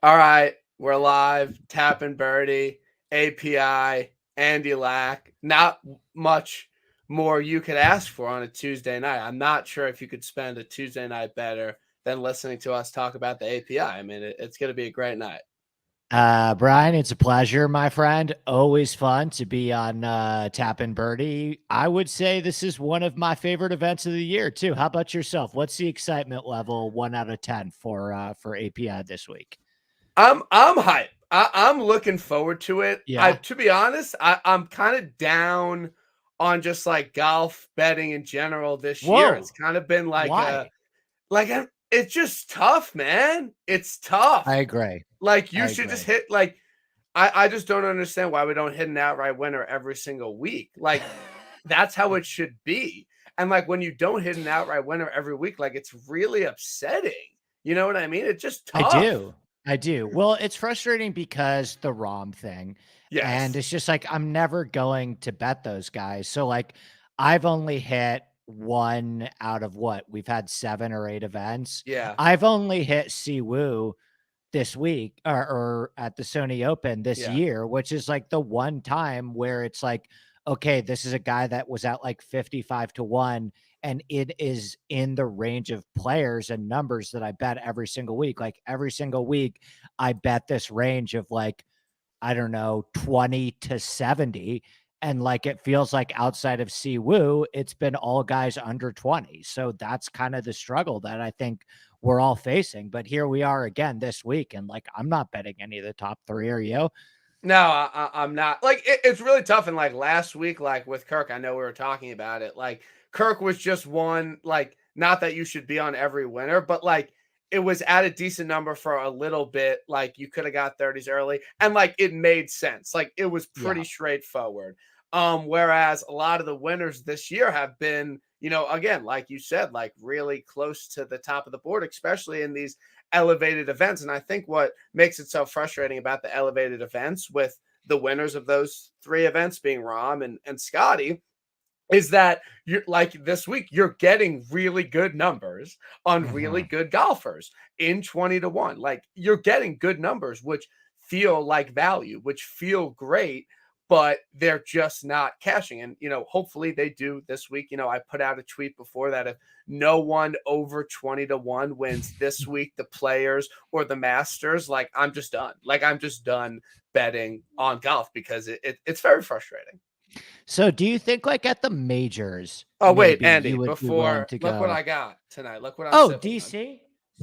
All right, we're live. Tapping Birdie, API, Andy Lack. Not much more you could ask for on a Tuesday night. I'm not sure if you could spend a Tuesday night better than listening to us talk about the API. I mean, it's going to be a great night. Brian, it's a pleasure, my friend. Always fun to be on Tappin' Birdie. I would say this is one of my favorite events of the year, too. How about yourself? What's the excitement level 1 out of 10 for API this week? I'm hyped. I'm looking forward to it. Yeah. To be honest, I'm kind of down on just like golf betting in general this year. It's Whoa. kind of been Why? it's just tough, man. It's tough. I agree. Like, I you should just agree. hit like I just don't understand why we don't hit an outright winner every single week. Like, that's how it should be. And like when you don't hit an outright winner every week, like it's really upsetting. You know what I mean? It's just I tough. do. I do. Well, it's frustrating because the ROM thing. And Yes. it's just like I'm never going to bet those guys. So like I've only hit one out of what? We've had 7 or 8 events. Yeah. I've only hit Siwoo this week or at the Sony Open this Yeah. year, which is like the one time where it's like, okay, this is a guy that was at like 55-1, and it is in the range of players and numbers that I bet every single week. Like every single week, I bet this range of like, I don't know, 20 to 70. And like it feels like outside of Siwoo, it's been all guys under 20. So that's kind of the struggle that I think we're all facing. But here we are again this week. And like I'm not betting any of the top three. Are you? No, I'm not. Like, it's really tough. And like last week, like with Kirk, I know we were talking about it. Like, Kirk was just one, like, not that you should be on every winner, but like it was at a decent number for a little bit. Like, you could have got 30s early, and like it made sense. Like, it was pretty Yeah. straightforward. Whereas a lot of the winners this year have been, again, like you said, like really close to the top of the board, especially in these elevated events. And I think what makes it so frustrating about the elevated events, with the winners of those three events being Rom and Scotty, is that you're like this week, you're getting really good numbers on really Hmm. good golfers in 20-1. Like, you're getting good numbers, which feel like value, which feel great, but they're just not cashing. And, hopefully they do this week. I put out a tweet before that if no one over 20-1 wins this week, the Players or the Masters, like, I'm just done. Like, I'm just done betting on golf because it's very frustrating. So do you think like at the majors, Oh, wait, maybe you Andy, would be willing before, to look what go? I got tonight. Look what I'm Oh, sipping on. DC.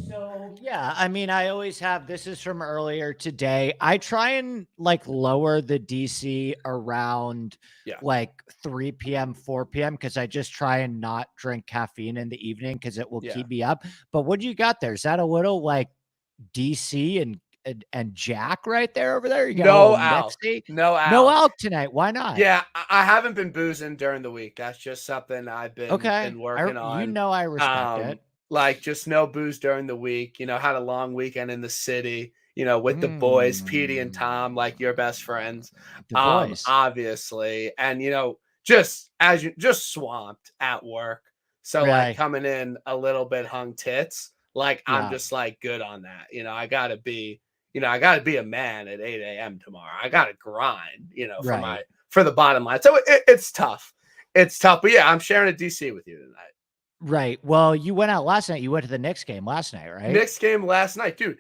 So yeah, I mean, I always have. This is from earlier today. I try and like lower the DC around Yeah. like 3 p.m., 4 p.m. because I just try and not drink caffeine in the evening because it will Yeah. keep me up. But what do you got there? Is that a little like DC and Jack right there over there? You got a little No alk. mixy. No No alk. alk tonight. Why not? Yeah, I haven't been boozing during the week. That's just something I've been Okay, working you on. know I respect it. Like, just no booze during the week. Had a long weekend in the city, with the boys, Petey and Tom, Mm, like your best friends. the boys. Obviously. And just swamped at work. So like Right. coming in a little bit hung tits, like I'm Yeah. just like good on that. I gotta be a man at 8 a.m. tomorrow. I gotta grind, Right. for the bottom line. So it's tough. It's tough. But yeah, I'm sharing a DC with you tonight. Right. Well, you went out last night. You went to the Knicks game last night, right? Knicks game last night, dude.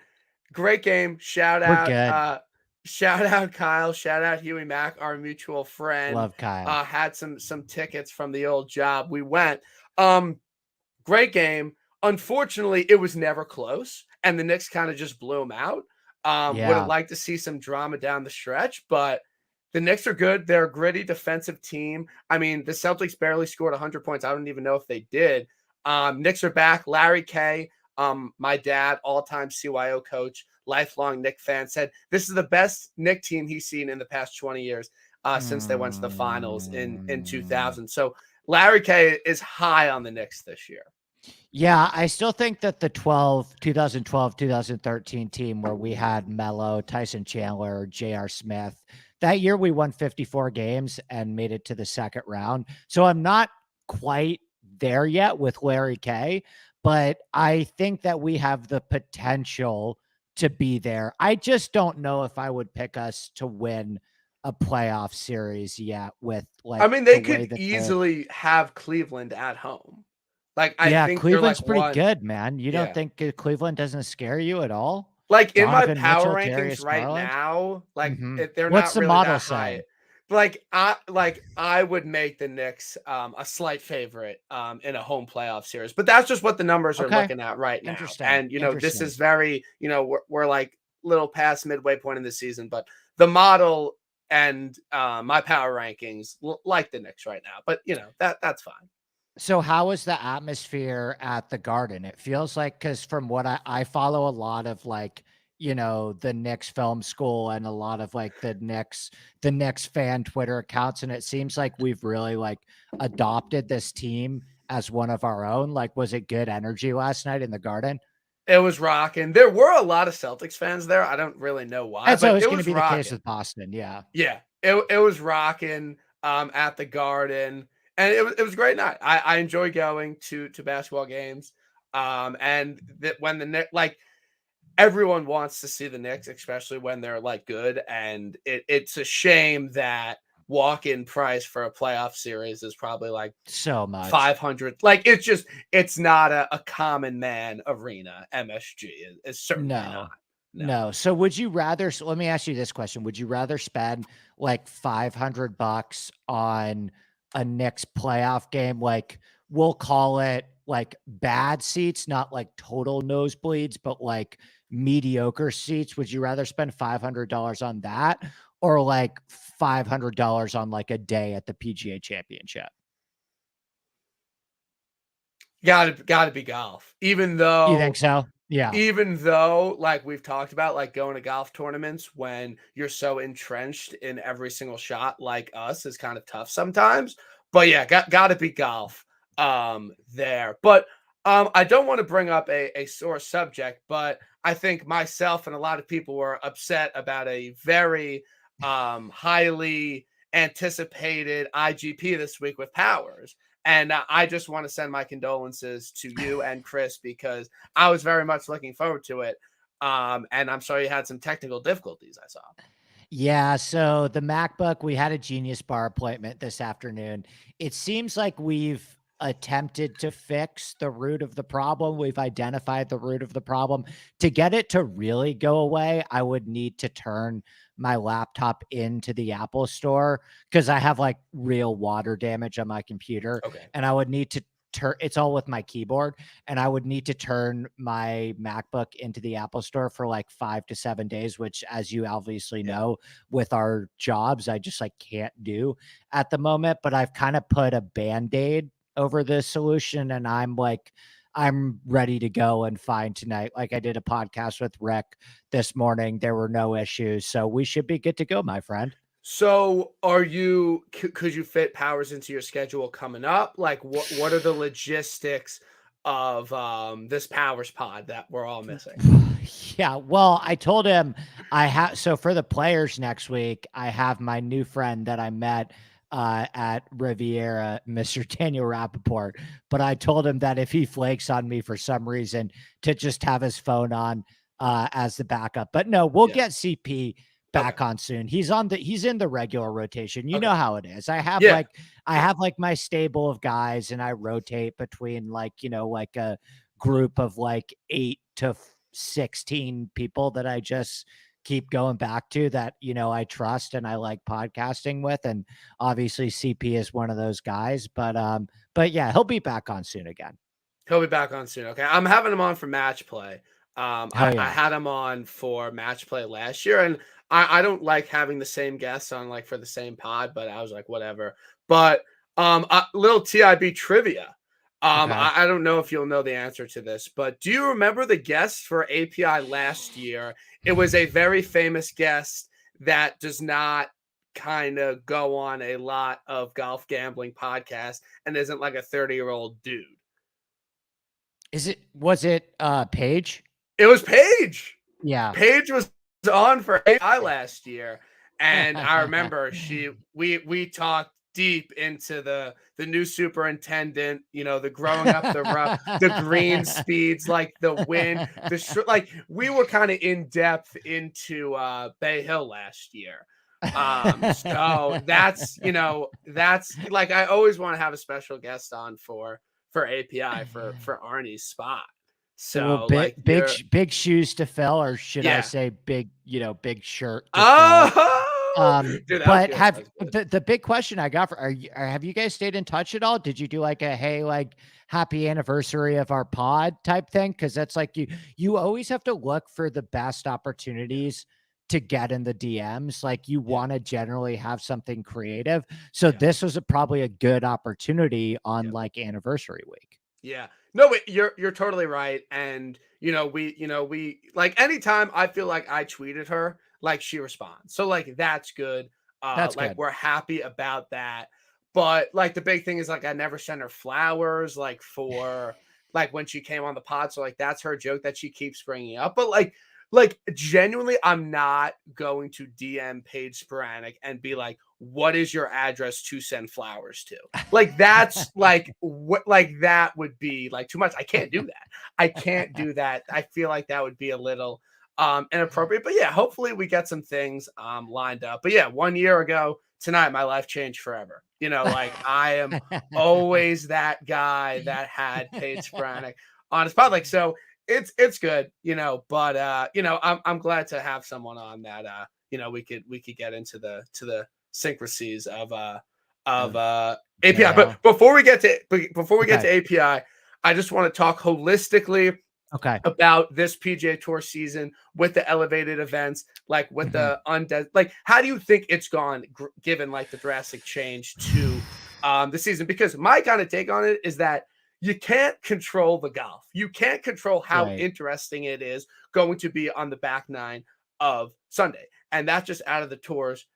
Great game. We're good. Shout out Kyle. Shout out Huey Mack, our mutual friend. Love Kyle. Had some tickets from the old job. We went. Great game. Unfortunately, it was never close, and the Knicks kind of just blew them out. Would have Yeah. liked to see some drama down the stretch, but the Knicks are good. They're a gritty defensive team. I mean, the Celtics barely scored 100 points. I don't even know if they did. Knicks are back. Larry K, my dad, all-time CYO coach, lifelong Knick fan, said this is the best Knick team he's seen in the past 20 years since they went to the finals in Mm. 2000. So Larry K is high on the Knicks this year. Yeah, I still think that the 2012, 2013 team where we had Mello, Tyson Chandler, J.R. Smith, that year we won 54 games and made it to the second round. So I'm not quite there yet with Larry K, but I think that we have the potential to be there. I just don't know if I would pick us to win a playoff series yet with I like mean, the they way could that the easily have Cleveland at home. Like, I yeah, think they're Cleveland's like pretty one. good, man. You don't Yeah. think Cleveland doesn't scare you at all? Like in my Donovan power Mitchell, rankings Darius right Garland. now, like Mhm. they're What's not the really model that high. saying? I would make the Knicks a slight favorite in a home playoff series, but that's just what the numbers are Okay. looking at right now. Interesting. And this Interesting. is very we're like little past midway point in the season, but the model and my power rankings like the Knicks right now. But that's fine. So how is the atmosphere at the Garden? It feels like because from what I follow a lot of like, the Knicks film school and a lot of like the Knicks fan Twitter accounts, and it seems like we've really like adopted this team as one of our own. Like, was it good energy last night in the Garden? It was rocking. There were a lot of Celtics fans there. I don't really know why, That's but always it going to was be the case rocking. with Boston. Yeah. Yeah, it was rocking at the Garden, and it was a great night. I enjoy going to basketball games, and that when the Knicks, like everyone wants to see the Knicks, especially when they're like good, and it's a shame that walk-in price for a playoff series is probably like So much. 500. Like it's not a common man arena. MSG is certainly not. No. No. No. So would you rather let me ask you this question. Would you rather spend like $500 on a Knicks playoff game? Like we'll call it like bad seats, not like total nosebleeds, but like mediocre seats. Would you rather spend $500 on that or like $500 on like a day at the PGA Championship? Gotta be golf. You think so? Yeah. Even though, like we've talked about, like going to golf tournaments when you're so entrenched in every single shot, like us, is kind of tough sometimes. But yeah, gotta be golf there. But I don't want to bring up a sore subject, but I think myself and a lot of people were upset about a very highly anticipated IGP this week with Powers. And I just want to send my condolences to you and Chris because I was very much looking forward to it. And I'm sorry you had some technical difficulties, I saw. Yeah, so the MacBook, we had a Genius Bar appointment this afternoon. It seems like we've attempted to fix the root of the problem. We've identified the root of the problem. To get it to really go away, I would need to turn my laptop into the Apple store because I have like real water damage on my computer, Okay. and I would need to turn it's all with my keyboard, and I would need to turn my MacBook into the Apple store for like 5 to 7 days, which as you obviously Yeah. know, with our jobs, I just like can't do at the moment, but I've kind of put a band-aid over this solution and I'm ready to go and fine tonight. Like I did a podcast with Rick this morning. There were no issues. So we should be good to go, my friend. So could you fit Powers into your schedule coming up? Like what are the logistics of this Powers pod that we're all missing? Yeah, well, I told him I have so for the players next week, I have my new friend that I met at Riviera, Mr. Daniel Rappaport. But I told him that if he flakes on me for some reason, to just have his phone on as the backup. But no, we'll Yeah. get CP Okay. back on soon. He's in the regular rotation. You Okay. know how it is. Yeah. I Yeah. have like my stable of guys and I rotate between like, like a group of like 8 to 16 people that I just keep going back to that, I trust and I like podcasting with. And obviously CP is one of those guys, but yeah, he'll be back on soon again. He'll be back on soon. Okay. I'm having him on for match play. Hell I yeah. had him on for match play last year, and I don't like having the same guests on like for the same pod, but I was like, whatever. But little TIB trivia. Okay. I don't know if you'll know the answer to this, but do you remember the guest for API last year? It was a very famous guest that does not kind of go on a lot of golf gambling podcasts and isn't like a 30-year-old dude. Was it Paige? It was Paige. Yeah. Paige was on for AI last year, and I remember we talked deep into the new superintendent, the growing up the rough, the green speeds, like the wind, like we were kind of in depth into Bay Hill last year. So that's like I always want to have a special guest on for API for Arnie's spot. Well, So like you're big shoes to fill, or should I yeah. say big shirt to fill. Oh, dude, that was But good. That have was good. the big question I got for have you guys stayed in touch at all? Did you do like a hey, like happy anniversary of our pod type thing? Because that's like you always have to look for the best Yeah. opportunities to get in the DMs. Like you Yeah. want to generally have something creative. So Yeah. this was probably a good opportunity on Yeah. like anniversary week. Yeah. No, but you're totally right. And we like anytime I feel like I tweeted her, like she responds. So like that's good. That's Like good. we're happy about that. But like the big thing is like I never sent her flowers like for like when she came on the pod. So like that's her joke that she keeps bringing up. But like genuinely, I'm not going to DM Paige Sporadic and be like, "What is your address to send flowers to?" Like that's like what like that would be like too much. I can't do that. I can't do that. I feel like that would be a little inappropriate. But yeah, hopefully we get some things lined up. But yeah, 1 year ago tonight, my life changed forever. Like I am always that guy that had Paige Sporadic on his pod. Like so it's good, but I'm glad to have someone on that we could get into the syncrasies of Of Bay API. Hill. But before we get to Okay. API, I just want to talk holistically Okay. about this PGA Tour season with the elevated events, like with Mhm. the undead. Like, how do you think it's gone, given like the drastic change to the season? Because my kind of take on it is that you can't control the golf. You can't control how Right. interesting it is going to be on the back nine of Sunday, and that's just out of the tour's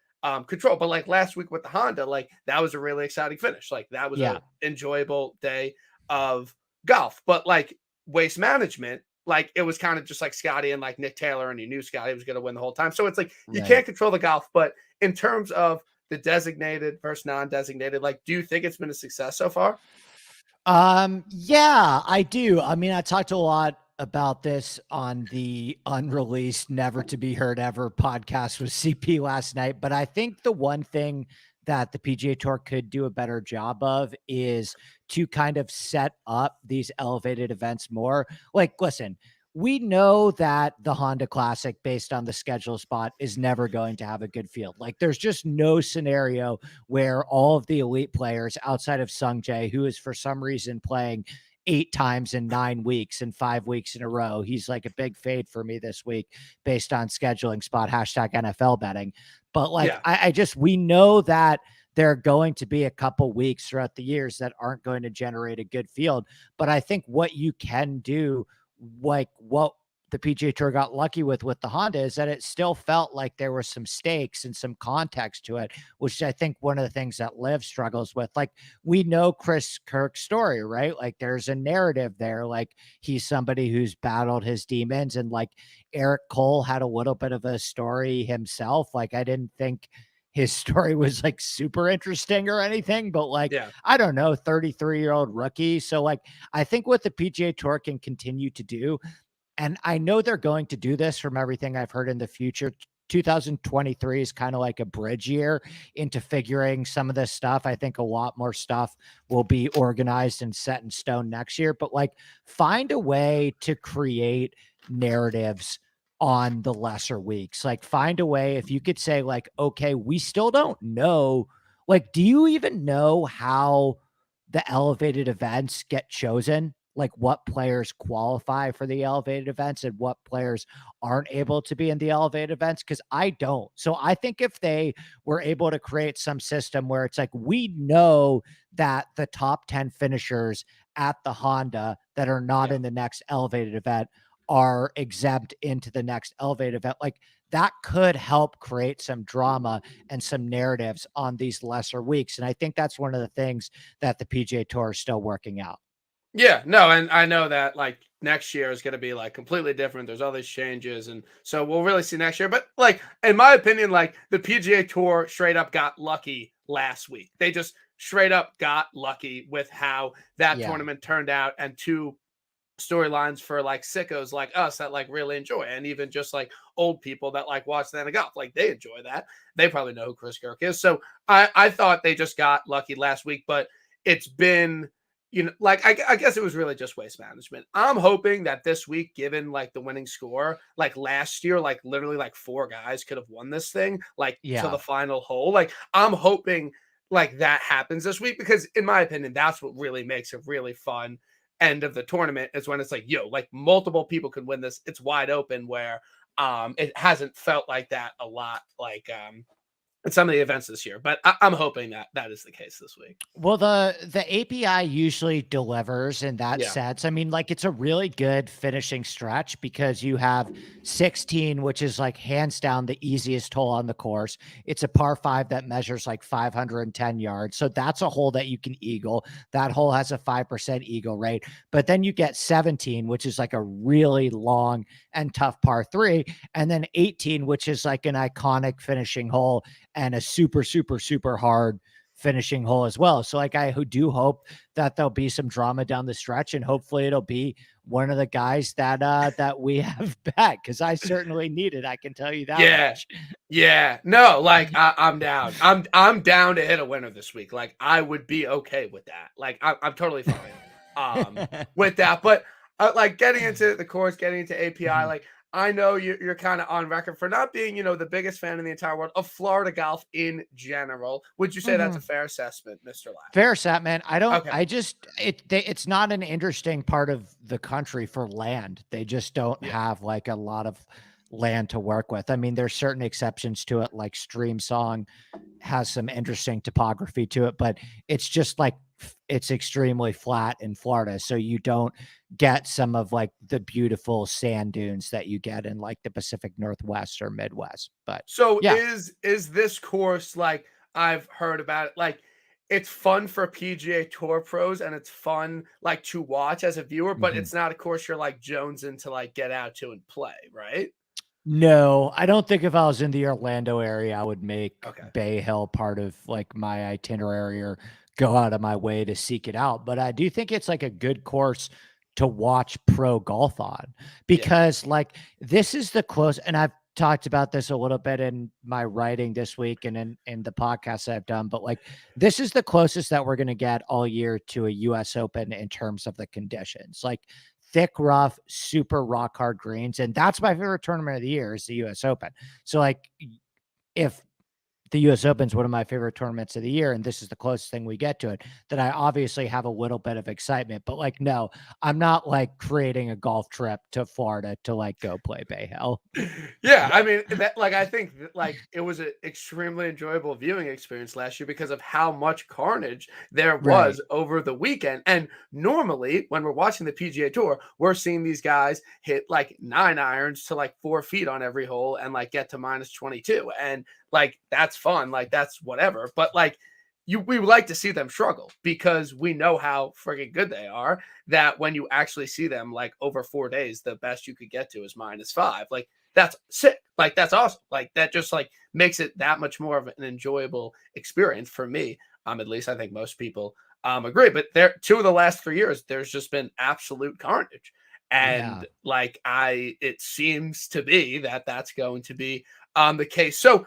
control. But like last week with the Honda, like that was a really exciting finish. Like that was a Yeah. enjoyable day of golf. But like Waste Management, like it was kind of just like Scotty and like Nick Taylor, and you knew Scotty was going to win the whole time. So it's like you Right. can't control the golf, but in terms of the designated versus non-designated, like, do you think it's been a success so far? Yeah, I do. I mean, I talked a lot about this on the unreleased Never to Be Heard Ever podcast with CP last night, but I think the one thing that the PGA Tour could do a better job of is to kind of set up these elevated events more. Like, listen, we know that the Honda Classic, based on the schedule spot, is never going to have a good field. Like, there's just no scenario where all of the elite players outside of Sung Jae, who is for some reason playing 8 times in 9 weeks and 5 weeks in a row. He's like a big fade for me this week based on scheduling spot hashtag NFL betting. But like, Yeah, we know that there are going to be a couple weeks throughout the years that aren't going to generate a good field. But I think what you can do, like what the PGA Tour got lucky with the Honda, is that it still felt like there were some stakes and some context to it, which I think one of the things that Liv struggles with. Like, we know Chris Kirk's story, right? Like there's a narrative there. Like he's somebody who's battled his demons, and like Eric Cole had a little bit of a story himself. Like I didn't think his story was like super interesting or anything, but like, yeah, I don't know, 33-year-old rookie. So like, I think what the PGA Tour can continue to do, and I know they're going to do this from everything I've heard in the future. 2023 is kind of like a bridge year into figuring some of this stuff. I think a lot more stuff will be organized and set in stone next year, but like find a way to create narratives on the lesser weeks. Like find a way, if you could say like, okay, we still don't know, like, do you even know how the elevated events get chosen? Like what players qualify for the elevated events and what players aren't able to be in the elevated events? Because I don't. So I think if they were able to create some system where it's like, we know that the top 10 finishers at the Honda that are not yeah. in the next elevated event are exempt into the next elevated event, like that could help create some drama and some narratives on these lesser weeks. And I think that's one of the things that the PGA Tour is still working out. Yeah, no, and I know that like next year is going to be like completely different. There's all these changes, and so we'll really see next year. But like in my opinion, like the PGA Tour straight up got lucky last week. They just straight up got lucky with how that Yeah. tournament turned out, and two storylines for like sickos like us that like really enjoy it. And even just like old people that like watch the end of golf, like they enjoy that. They probably know who Chris Kirk is. So I thought they just got lucky last week, but it's been, like I guess it was really just waste management. I'm hoping that this week, given like the winning score, like last year, like literally like four guys could have won this thing like to Yeah. the final hole. Like I'm hoping like that happens this week, because in my opinion, that's what really makes it really fun end of the tournament, is when it's like, yo, like multiple people could win this. It's wide open, where it hasn't felt like that a lot, like in some of the events this year. But I'm hoping that that is the case this week. Well, the API usually delivers in that Yeah. sense. I mean, like it's a really good finishing stretch because you have 16, which is like hands down the easiest hole on the course. It's a par 5 that measures like 510 yards. So that's a hole that you can eagle. That hole has a 5% eagle rate. But then you get 17, which is like a really long and tough par 3, and then 18, which is like an iconic finishing hole and a super super super hard finishing hole as well. So like I who do hope that there'll be some drama down the stretch, and hopefully it'll be one of the guys that we have back, because I certainly need it. I can tell you that Yeah. much. Yeah. No, like I'm down. I'm down to hit a winner this week. Like I would be okay with that. Like I'm totally fine with that. But like getting into the course, getting into API, Mhm. like I know you're kind of on record for not being, the biggest fan in the entire world of Florida golf in general. Would you say that's a Mhm. fair assessment, Mr. Lapp? Fair set, man. Okay. I just, it's not an interesting part of the country for land. They just don't Yeah. have like a lot of land to work with. I mean, there's certain exceptions to it, like Stream Song has some interesting topography to it, but it's just like it's extremely flat in Florida. So you don't get some of like the beautiful sand dunes that you get in like the Pacific Northwest or Midwest. But So yeah. is this course, like I've heard about it, like it's fun for PGA Tour pros and it's fun like to watch as a viewer, but Mhm. it's not a course you're like jonesing to like get out to and play, right? No, I don't think if I was in the Orlando area, I would make Okay. Bay Hill part of like my itinerary or go out of my way to seek it out. But I do think it's like a good course to watch pro golf on, Yeah. because like this is the close, and I've talked about this a little bit in my writing this week and in the podcasts I've done, but like this is the closest that we're going to get all year to a US Open in terms of the conditions. Like thick, rough, super rock hard greens. And that's my favorite tournament of the year is the US Open. So like if the US Open is one of my favorite tournaments of the year, and this is the closest thing we get to it, that I obviously have a little bit of excitement. But like, no, I'm not like creating a golf trip to Florida to like go play Bay Hill. Yeah, I mean that, like I think that, like it was an extremely enjoyable viewing experience last year because of how much carnage there Right. was over the weekend. And normally, when we're watching the PGA Tour, we're seeing these guys hit like 9 irons to like 4 feet on every hole and like get to -22, and like that's fun, like that's whatever. But like we would like to see them struggle because we know how friggin' good they are. That when you actually see them like over 4 days, the best you could get to is -5. Like that's sick. Like that's awesome. Like that just like makes it that much more of an enjoyable experience for me. At least I think most people agree. But there, 2 of the last 3 years, there's just been absolute carnage, Yeah. and like it seems to be that that's going to be the case. So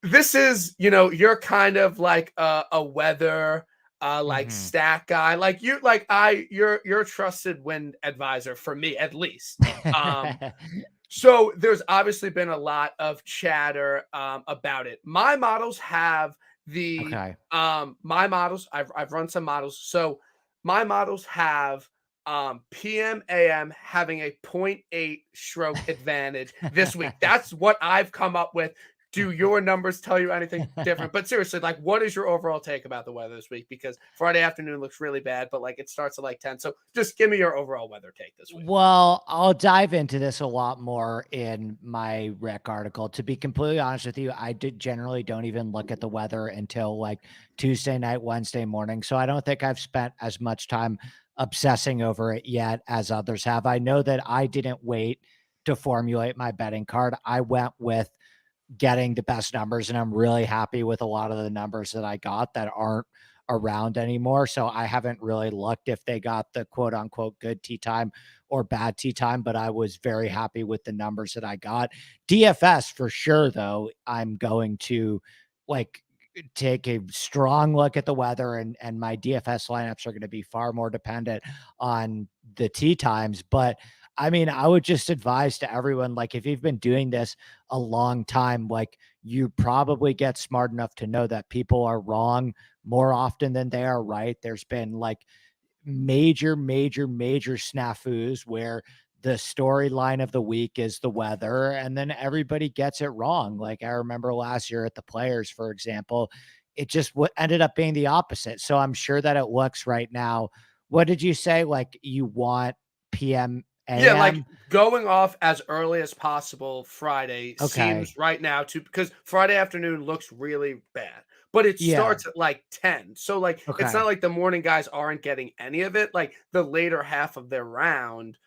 this is, you're kind of like a weather like Hmm. stat guy. Like you're a trusted wind advisor for me at least. Um so there's obviously been a lot of chatter about it. My models have the Okay. my models. I've run some models. So my models have PM AM having a point 0.8 stroke advantage this week. That's what I've come up with. Do your numbers tell you anything different? But seriously, like, what is your overall take about the weather this week? Because Friday afternoon looks really bad, but like it starts at like 10. So just give me your overall weather take this week. Well, I'll dive into this a lot more in my rec article. To be completely honest with you, I did generally don't even look at the weather until like Tuesday night, Wednesday morning. So I don't think I've spent as much time obsessing over it yet as others have. I know that I didn't wait to formulate my betting card. I went with getting the best numbers, and I'm really happy with a lot of the numbers that I got that aren't around anymore. So I haven't really looked if they got the quote unquote good tea time or bad tea time, but I was very happy with the numbers that I got. DFS for sure, though, I'm going to like take a strong look at the weather, and my DFS lineups are going to be far more dependent on the tea times. But I mean, I would just advise to everyone, like, if you've been doing this a long time, like, you probably get smart enough to know that people are wrong more often than they are right. There's been like major snafus where the storyline of the week is the weather, and then everybody gets it wrong. Like, I remember last year at the Players, for example, it just ended up being the opposite. So I'm sure that it looks right now. What did you say? Like, you want PM Yeah, like AM? going off as early as possible Friday Okay. seems right now to because Friday afternoon looks really bad, but it Yeah. starts at like 10. So like it's Okay. not like the morning guys aren't getting any of it. Like the later half of their round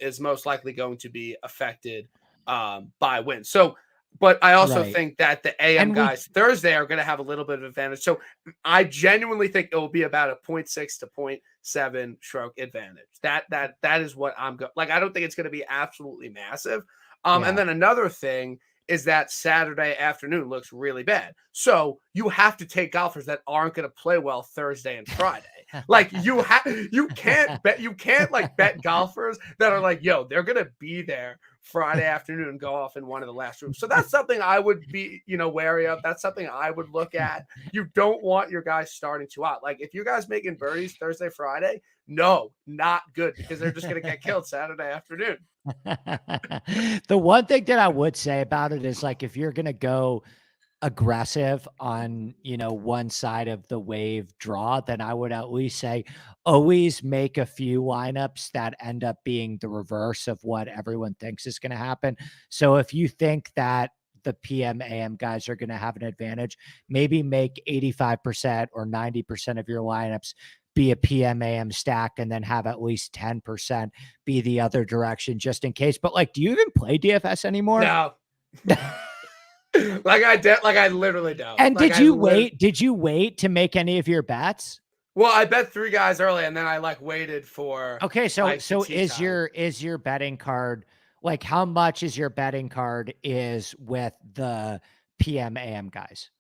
is most likely going to be affected by wind. So but I also Right. think that the AM And we guys Thursday are going to have a little bit of advantage. So I genuinely think it will be about a zero point 0.6 to 0.7 stroke advantage. That is what I'm going. Like I don't think it's going to be absolutely massive. And yeah. then another thing is that Saturday afternoon looks really bad. So you have to take golfers that aren't going to play well Thursday and Friday. Like you can't like bet golfers that are like, yo, they're going to be there Friday afternoon and go off in one of the last rooms. So that's something I would be, wary of. That's something I would look at. You don't want your guys starting too hot. Like if you guys making birdies Thursday, Friday, no, not good because they're just going to get killed Saturday afternoon. The one thing that I would say about it is, like, if you're going to go aggressive on, one side of the wave draw, then I would at least say always make a few lineups that end up being the reverse of what everyone thinks is going to happen. So if you think that the PM AM guys are going to have an advantage, maybe make 85% or 90% of your lineups be a PM AM stack, and then have at least 10% be the other direction just in case. But like, do you even play DFS anymore? No. Like I literally don't. And Like did I you live wait? Did you wait to make any of your bets? well, I bet three guys early and then I like waited for Okay, so like the so tea time. is your betting card, like, how much is your betting card is with the PM AM guys?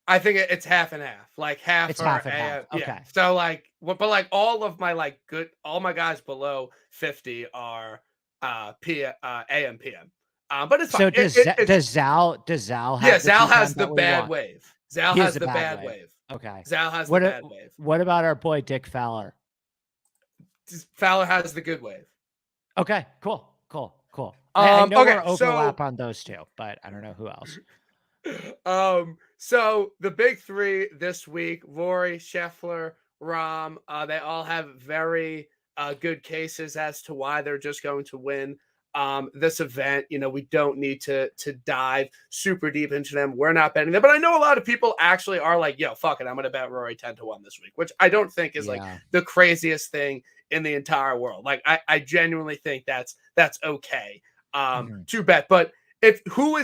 I think it's half and half. Like half It's are half and half. yeah. Okay. So like but like all of my like good all my guys below 50 are AM PM. But it's fine. So does Zal Yeah, have the Zal tea time has the that we bad want? wave. Zal He has has the the bad bad wave. wave. Okay. Zal has the What bad wave. what about our boy Dick Fowler? Fowler has the good wave. Okay, cool. I know Okay, we're so overlap on those two, but I don't know who else. so the big three this week, Rory, Scheffler, Rom, they all have very good cases as to why they're just going to win this event. We don't need to dive super deep into them. We're not betting them, but I know a lot of people actually are like, yo, fuck it, I'm gonna bet Rory 10-1 this week, which I don't think is like Yeah. the craziest thing in the entire world. Like I genuinely think that's okay Mhm. to bet. But if who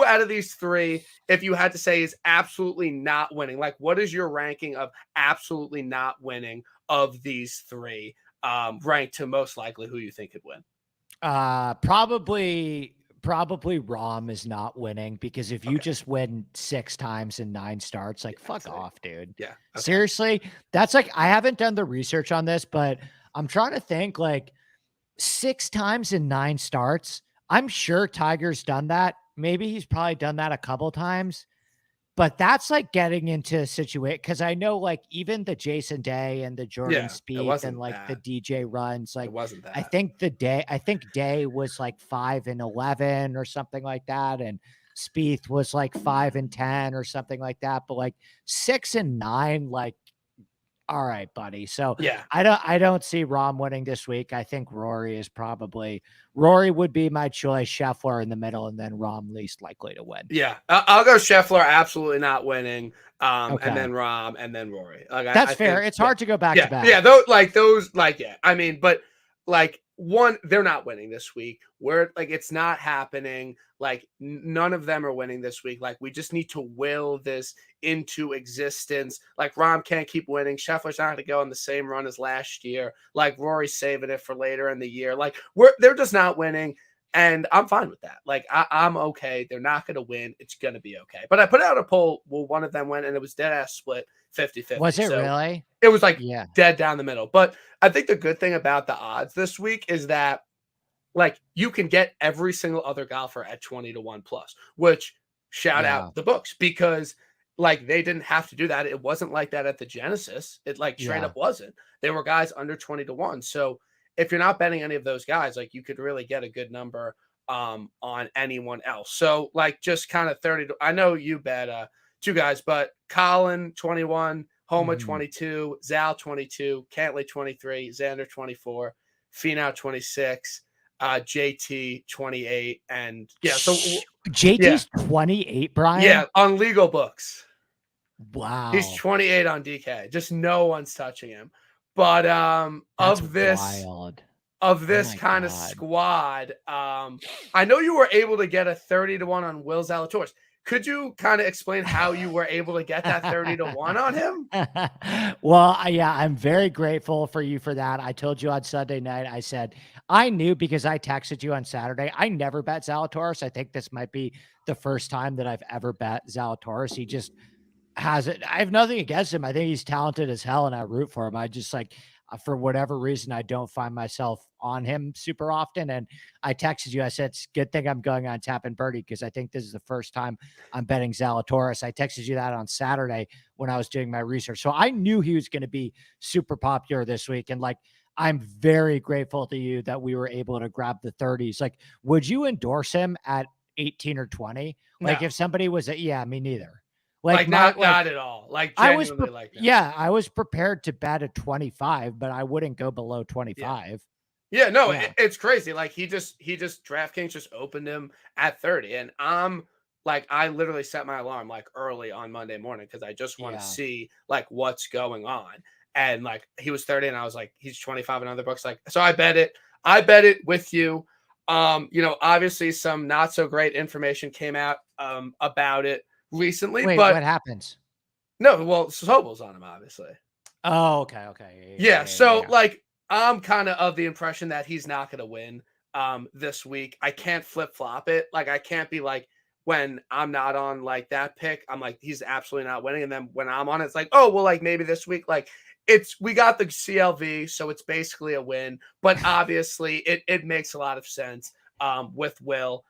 out of these three, if you had to say, is absolutely not winning? Like, what is your ranking of absolutely not winning of these three, ranked to most likely who you think could win? Probably Rom is not winning, because if you Okay. just win 6 times in 9 starts, Yeah, like, fuck exactly. off, dude. Yeah. Okay. Seriously, that's like, I haven't done the research on this, but I'm trying to think, like, 6 times in 9 starts. I'm sure Tiger's done that. Maybe he's probably done that a couple times. But that's like getting into a situation, because I know, like, even the Jason Day and the Jordan Yeah. It Spieth and wasn't like the that. DJ runs, It like, wasn't I that. think Day was like 5-11 or something like that, and Spieth was like 5-10 or something like that. But like 6 and 9, like, All right, buddy. So Yeah. I don't see Rom winning this week. I think Rory would be my choice, Scheffler in the middle, and then Rom least likely to win. Yeah. I'll go Scheffler absolutely not winning. And Okay. then Rom and then Rory. Like That's I fair. think, It's yeah. hard to go back to Yeah. Yeah. back. Yeah. I mean, but like one, they're not winning this week. Where like it's not happening. Like none of them are winning this week. Like we just need to will this into existence. Like Rom can't keep winning. Scheffler's not going to go on the same run as last year. Like Rory's saving it for later in the year. Like they're just not winning. And I'm fine with that. Like I'm okay. They're not going to win. It's going to be okay. But I put out a poll. Will one of them win? And it was dead ass split 50-50. Was it So really? it was like Yeah. dead down the middle. But I think the good thing about the odds this week is that like you can get every single other golfer at 20-1 plus, which shout Yeah. out the books because like they didn't have to do that. It wasn't like that at the Genesis. It like straight Yeah. up wasn't. There were guys under 20-1. So if you're not betting any of those guys, like you could really get a good number on anyone else. So like just kind of 30 to, I know you bet two guys, but Colin 21, Homa Mhm. 22, Zal 22, Cantley 23, Xander 24, Finau 26, JT 28, and yeah, so yeah, JT's 28, yeah, Brian. on legal books. He's Wow. 28 on DK. Just no one's touching him. But That's wild. of Oh this my kind of God. squad, I know you were able to get a 30-1 on Will Zalatoris. Could you kind of explain how you were able to get that 30-1 on him? Well, yeah, I'm very grateful for you for that. I told you on Sunday night, I said, I knew because I texted you on Saturday. I never bet Zalatoris. I think this might be the first time that I've ever bet Zalatoris. He just has it. I have nothing against him. I think he's talented as hell and I root for him. I just like, for whatever reason, I don't find myself on him super often. And I texted you. I said, it's a good thing I'm going on Tap and Birdie because I think this is the first time I'm betting Zalatoris. I texted you that on Saturday when I was doing my research. So I knew he was going to be super popular this week. And like, I'm very grateful to you that we were able to grab the 30s. Like, would you endorse him at 18 or 20? Like, No. if somebody was, yeah, me neither. Like Like my, not at all. Like I was, genuinely like no. yeah, I was prepared to bet at 25, but I wouldn't go below Yeah. 25. Yeah, no, Yeah. it's crazy. Like he just DraftKings just opened him at 30. And I'm like, I literally set my alarm like early on Monday morning because I just want to Yeah. see like what's going on. And like he was 30 and I was like, he's 25 in other books. Like, so I bet it. I bet it with you. Obviously some not so great information came out about it recently, Wait, but what happens? no, well, Sobel's on him, obviously. Oh, okay. Okay. Yeah. Yeah, Yeah. Yeah. so Yeah. like I'm kind of the impression that he's not going to win this week. I can't flip-flop it. Like I can't be like when I'm not on like that pick, I'm like he's absolutely not winning and then when I'm on it's like, "Oh, well like maybe this week like we got the CLV, so it's basically a win." But obviously it makes a lot of sense with Will.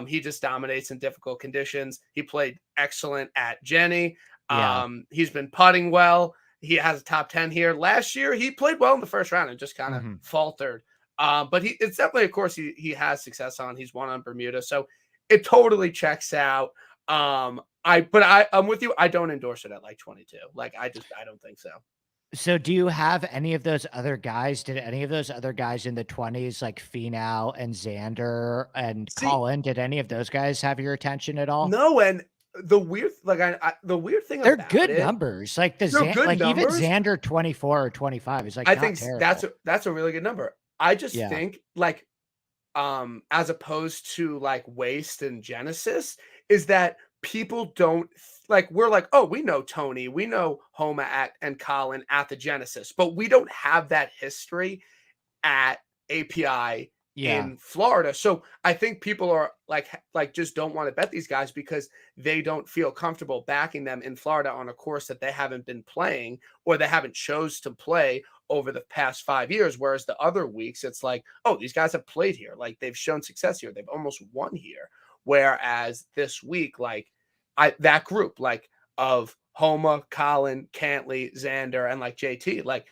He just dominates in difficult conditions. He played excellent at Jenny. Yeah. He's been putting well. He has a top 10 here. Last year, he played well in the first round and just kind of Mhm. faltered. But it's definitely a course he has success on. He's won on Bermuda. So it totally checks out. I'm with you. I don't endorse it at like 22. Like I don't think so. So do you have any of those other guys? Did any of those other guys in the 20s, like Finau and Xander and See, Colin, did any of those guys have your attention at all? no, and the weird thing They're about good it, numbers. Like they're good like even numbers. Xander 24 or 25 is like I not think that's terrible. that's a really good number. I just Yeah. think like as opposed to like waste and genesis is that people don't like we're like, oh, we know Tony, we know Homa at and Colin at the Genesis, but we don't have that history at API Yeah. in Florida. So I think people are like just don't want to bet these guys because they don't feel comfortable backing them in Florida on a course that they haven't been playing or they haven't chose to play over the past 5 years. Whereas the other weeks, it's like, oh, these guys have played here. Like they've shown success here. They've almost won here. Whereas this week, like that group like of Homa, Colin, Cantley, Xander, and like JT, like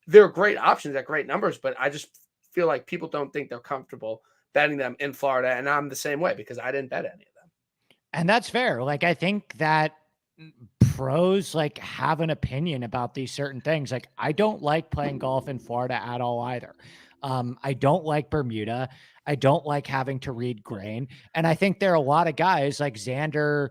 they're great options at great numbers, but I just feel like people don't think they're comfortable betting them in Florida. And I'm the same way because I didn't bet any of them. And that's fair. Like I think that pros like have an opinion about these certain things. Like I don't like playing golf in Florida at all either. I don't like Bermuda. I don't like having to read grain. And I think there are a lot of guys like Xander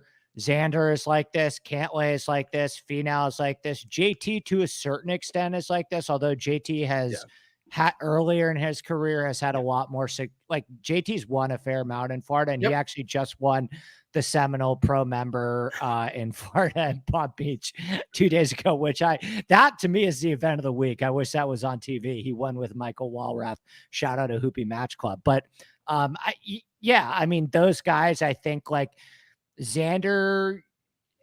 is like this, Cantlay is like this, Finau is like this, JT to a certain extent is like this, although JT Yeah. has had earlier in his career has had a Yeah. lot more like JT's won a fair amount in Florida, and he Yep. actually just won the Seminole Pro member in Florida and Palm Beach 2 days ago, which that to me is the event of the week. I wish that was on TV. He won with Michael Walrath. Shout out to Hoopy Match Club. But yeah, I mean, those guys, I think like Xander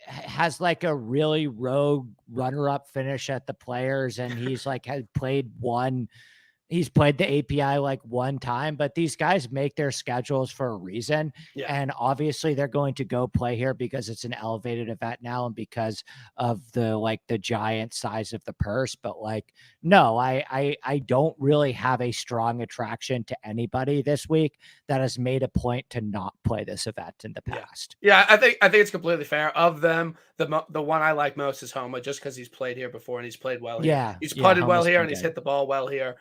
has like a really rogue runner-up finish at the Players, and he's like had played one he's played the API like one time, but these guys make their schedules for a reason. Yeah. And obviously they're going to go play here because it's an elevated event now and because of the giant size of the purse. But like, no, I don't really have a strong attraction to anybody this week that has made a point to not play this event in the Yeah. past. Yeah, I think it's completely fair. Of them, the one I like most is Homa, just because he's played here before and he's played well here. Yeah. He's Yeah. putted well Homa's here been and he's good. hit the ball well here.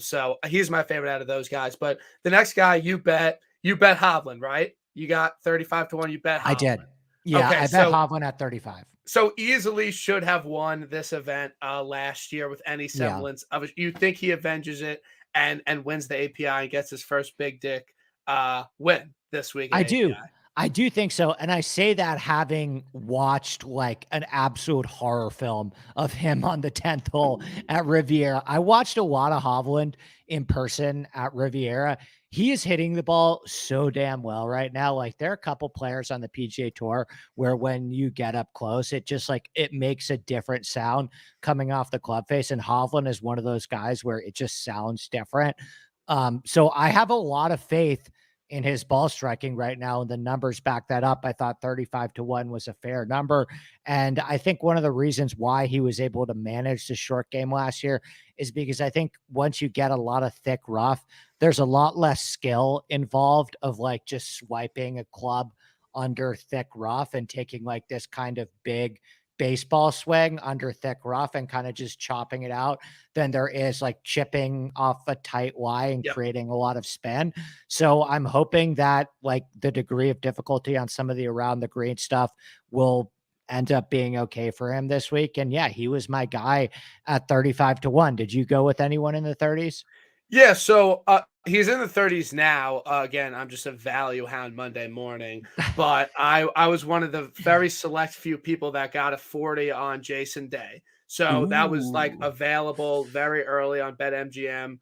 So he's my favorite out of those guys. But the next guy, you bet Hovland, right? You got 35 to 1, you bet I did. Hovland. Yeah. Okay, I bet so Hovland at 35. so easily should have won this event last year with any Yeah. semblance of it. You think he avenges it and wins the API and gets his first big dick win this week at I do. API. I do think so. And I say that having watched like an absolute horror film of him on the 10th hole at Riviera. I watched a lot of Hovland in person at Riviera. He is hitting the ball so damn well right now. Like there are a couple players on the PGA Tour where when you get up close, it just like it makes a different sound coming off the club face. And Hovland is one of those guys where it just sounds different. So I have a lot of faith in his ball striking right now, and the numbers back that up. I thought 35 to 1 was a fair number. And I think one of the reasons why he was able to manage the short game last year is because I think once you get a lot of thick rough, there's a lot less skill involved of like just swiping a club under thick rough and taking like this kind of big baseball swing under thick rough and kind of just chopping it out than there is like chipping off a tight Y and Yep. creating a lot of spin. So I'm hoping that like the degree of difficulty on some of the around the green stuff will end up being okay for him this week. And yeah, he was my guy at 35 to 1. Did you go with anyone in the 30s? Yeah, so he's in the 30s now. Again, I'm just a value hound Monday morning, but I was one of the very select few people that got a 40 on Jason Day. So that was like Ooh, available very early on BetMGM.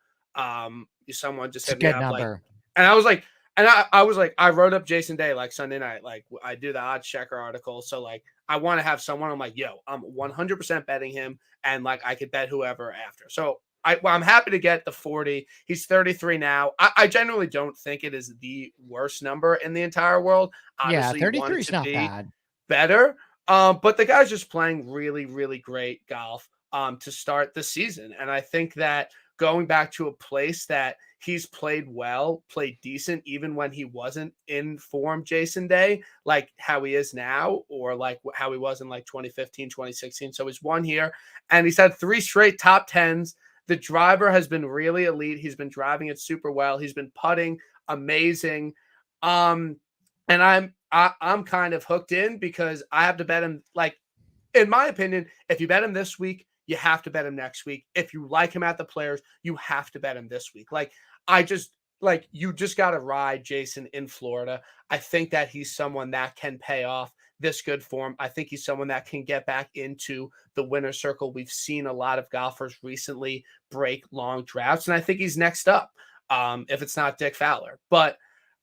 Someone just it's a hit me good up like, number. and I was like, I wrote up Jason Day like Sunday night. Like I do the odds checker article, so like I want to have someone. I'm like, yo, I'm 100% betting him, and like I could bet whoever after. So I'm happy to get the 40. He's 33 now. I genuinely don't think it is the worst number in the entire world. Yeah, Obviously, you want it 33 is to not be bad. better. But the guy's just playing really, really great golf to start the season. And I think that going back to a place that he's played well, played decent, even when he wasn't in form, Jason Day, like how he is now, or like how he was in like 2015, 2016. So he's won here and he's had 3 straight top tens. The driver has been really elite. He's been driving it super well. He's been putting amazing. Um, and I'm kind of hooked in because I have to bet him. Like in my opinion, if you bet him this week, you have to bet him next week. If you like him at the Players, you have to bet him this week. Like I just like you just got to ride Jason in Florida. I think that he's someone that can pay off this good form. I think he's someone that can get back into the winner's circle. We've seen a lot of golfers recently break long droughts, and I think he's next up. If it's not Dick Fowler, but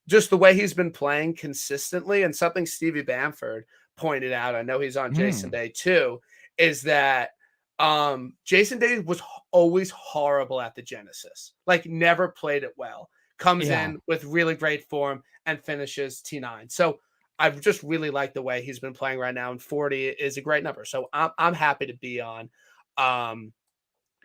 just the way he's been playing consistently, and something Stevie Bamford pointed out, I know he's on Jason Hmm. Day too, is that Jason Day was always horrible at the Genesis, like never played it well. Comes Yeah. in with really great form and finishes T9. So I just really like the way he's been playing right now, and 40 is a great number. So I'm happy to be on um,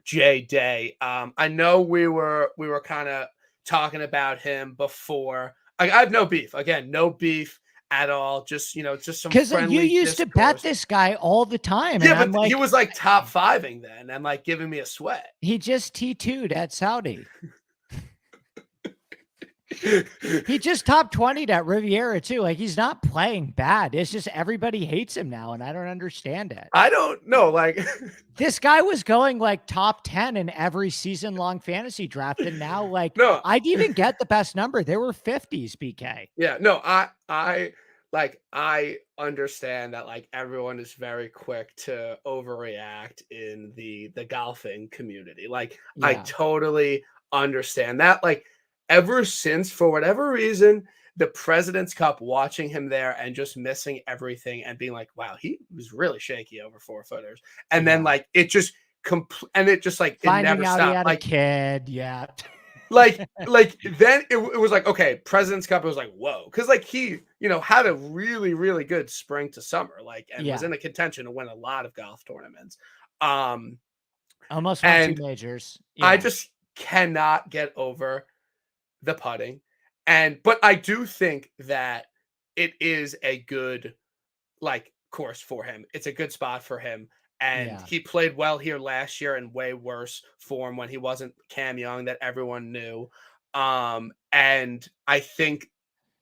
Jay Day. I know we were kind of talking about him before. I have no beef. Again, no beef at all. Just, just some Because you friendly used to bet discourse. this guy all the time, and Yeah, I'm but he like, was like top fiving then and like giving me a sweat. he just T2'd at Saudi. He just top 20'd at Riviera too. Like, he's not playing bad. It's just everybody hates him now, and I don't understand it. I don't know. Like, This guy was going like top 10 in every season-long fantasy draft, and now, like, no, I'd even get the best number. There were 50s, BK. yeah, no, I understand that like everyone is very quick to overreact in the golfing community. Like, I Yeah. totally understand that. Like, ever since, for whatever reason, the President's Cup, watching him there and just missing everything and being like, wow, he was really shaky over 4 footers. And then Yeah. like it just and it just like it never Finding out he stopped. had a kid. Yeah. Like then it was like, okay, President's Cup, it was like, whoa, because like he had a really really good spring to summer, like, and was Yeah. in a contention to win a lot of golf tournaments. um Almost won 2 and majors. I Yeah. just cannot get over the putting. But I do think that it is a good like course for him. It's a good spot for him. And Yeah. he played well here last year in way worse form when he wasn't Cam Young that everyone knew. And I think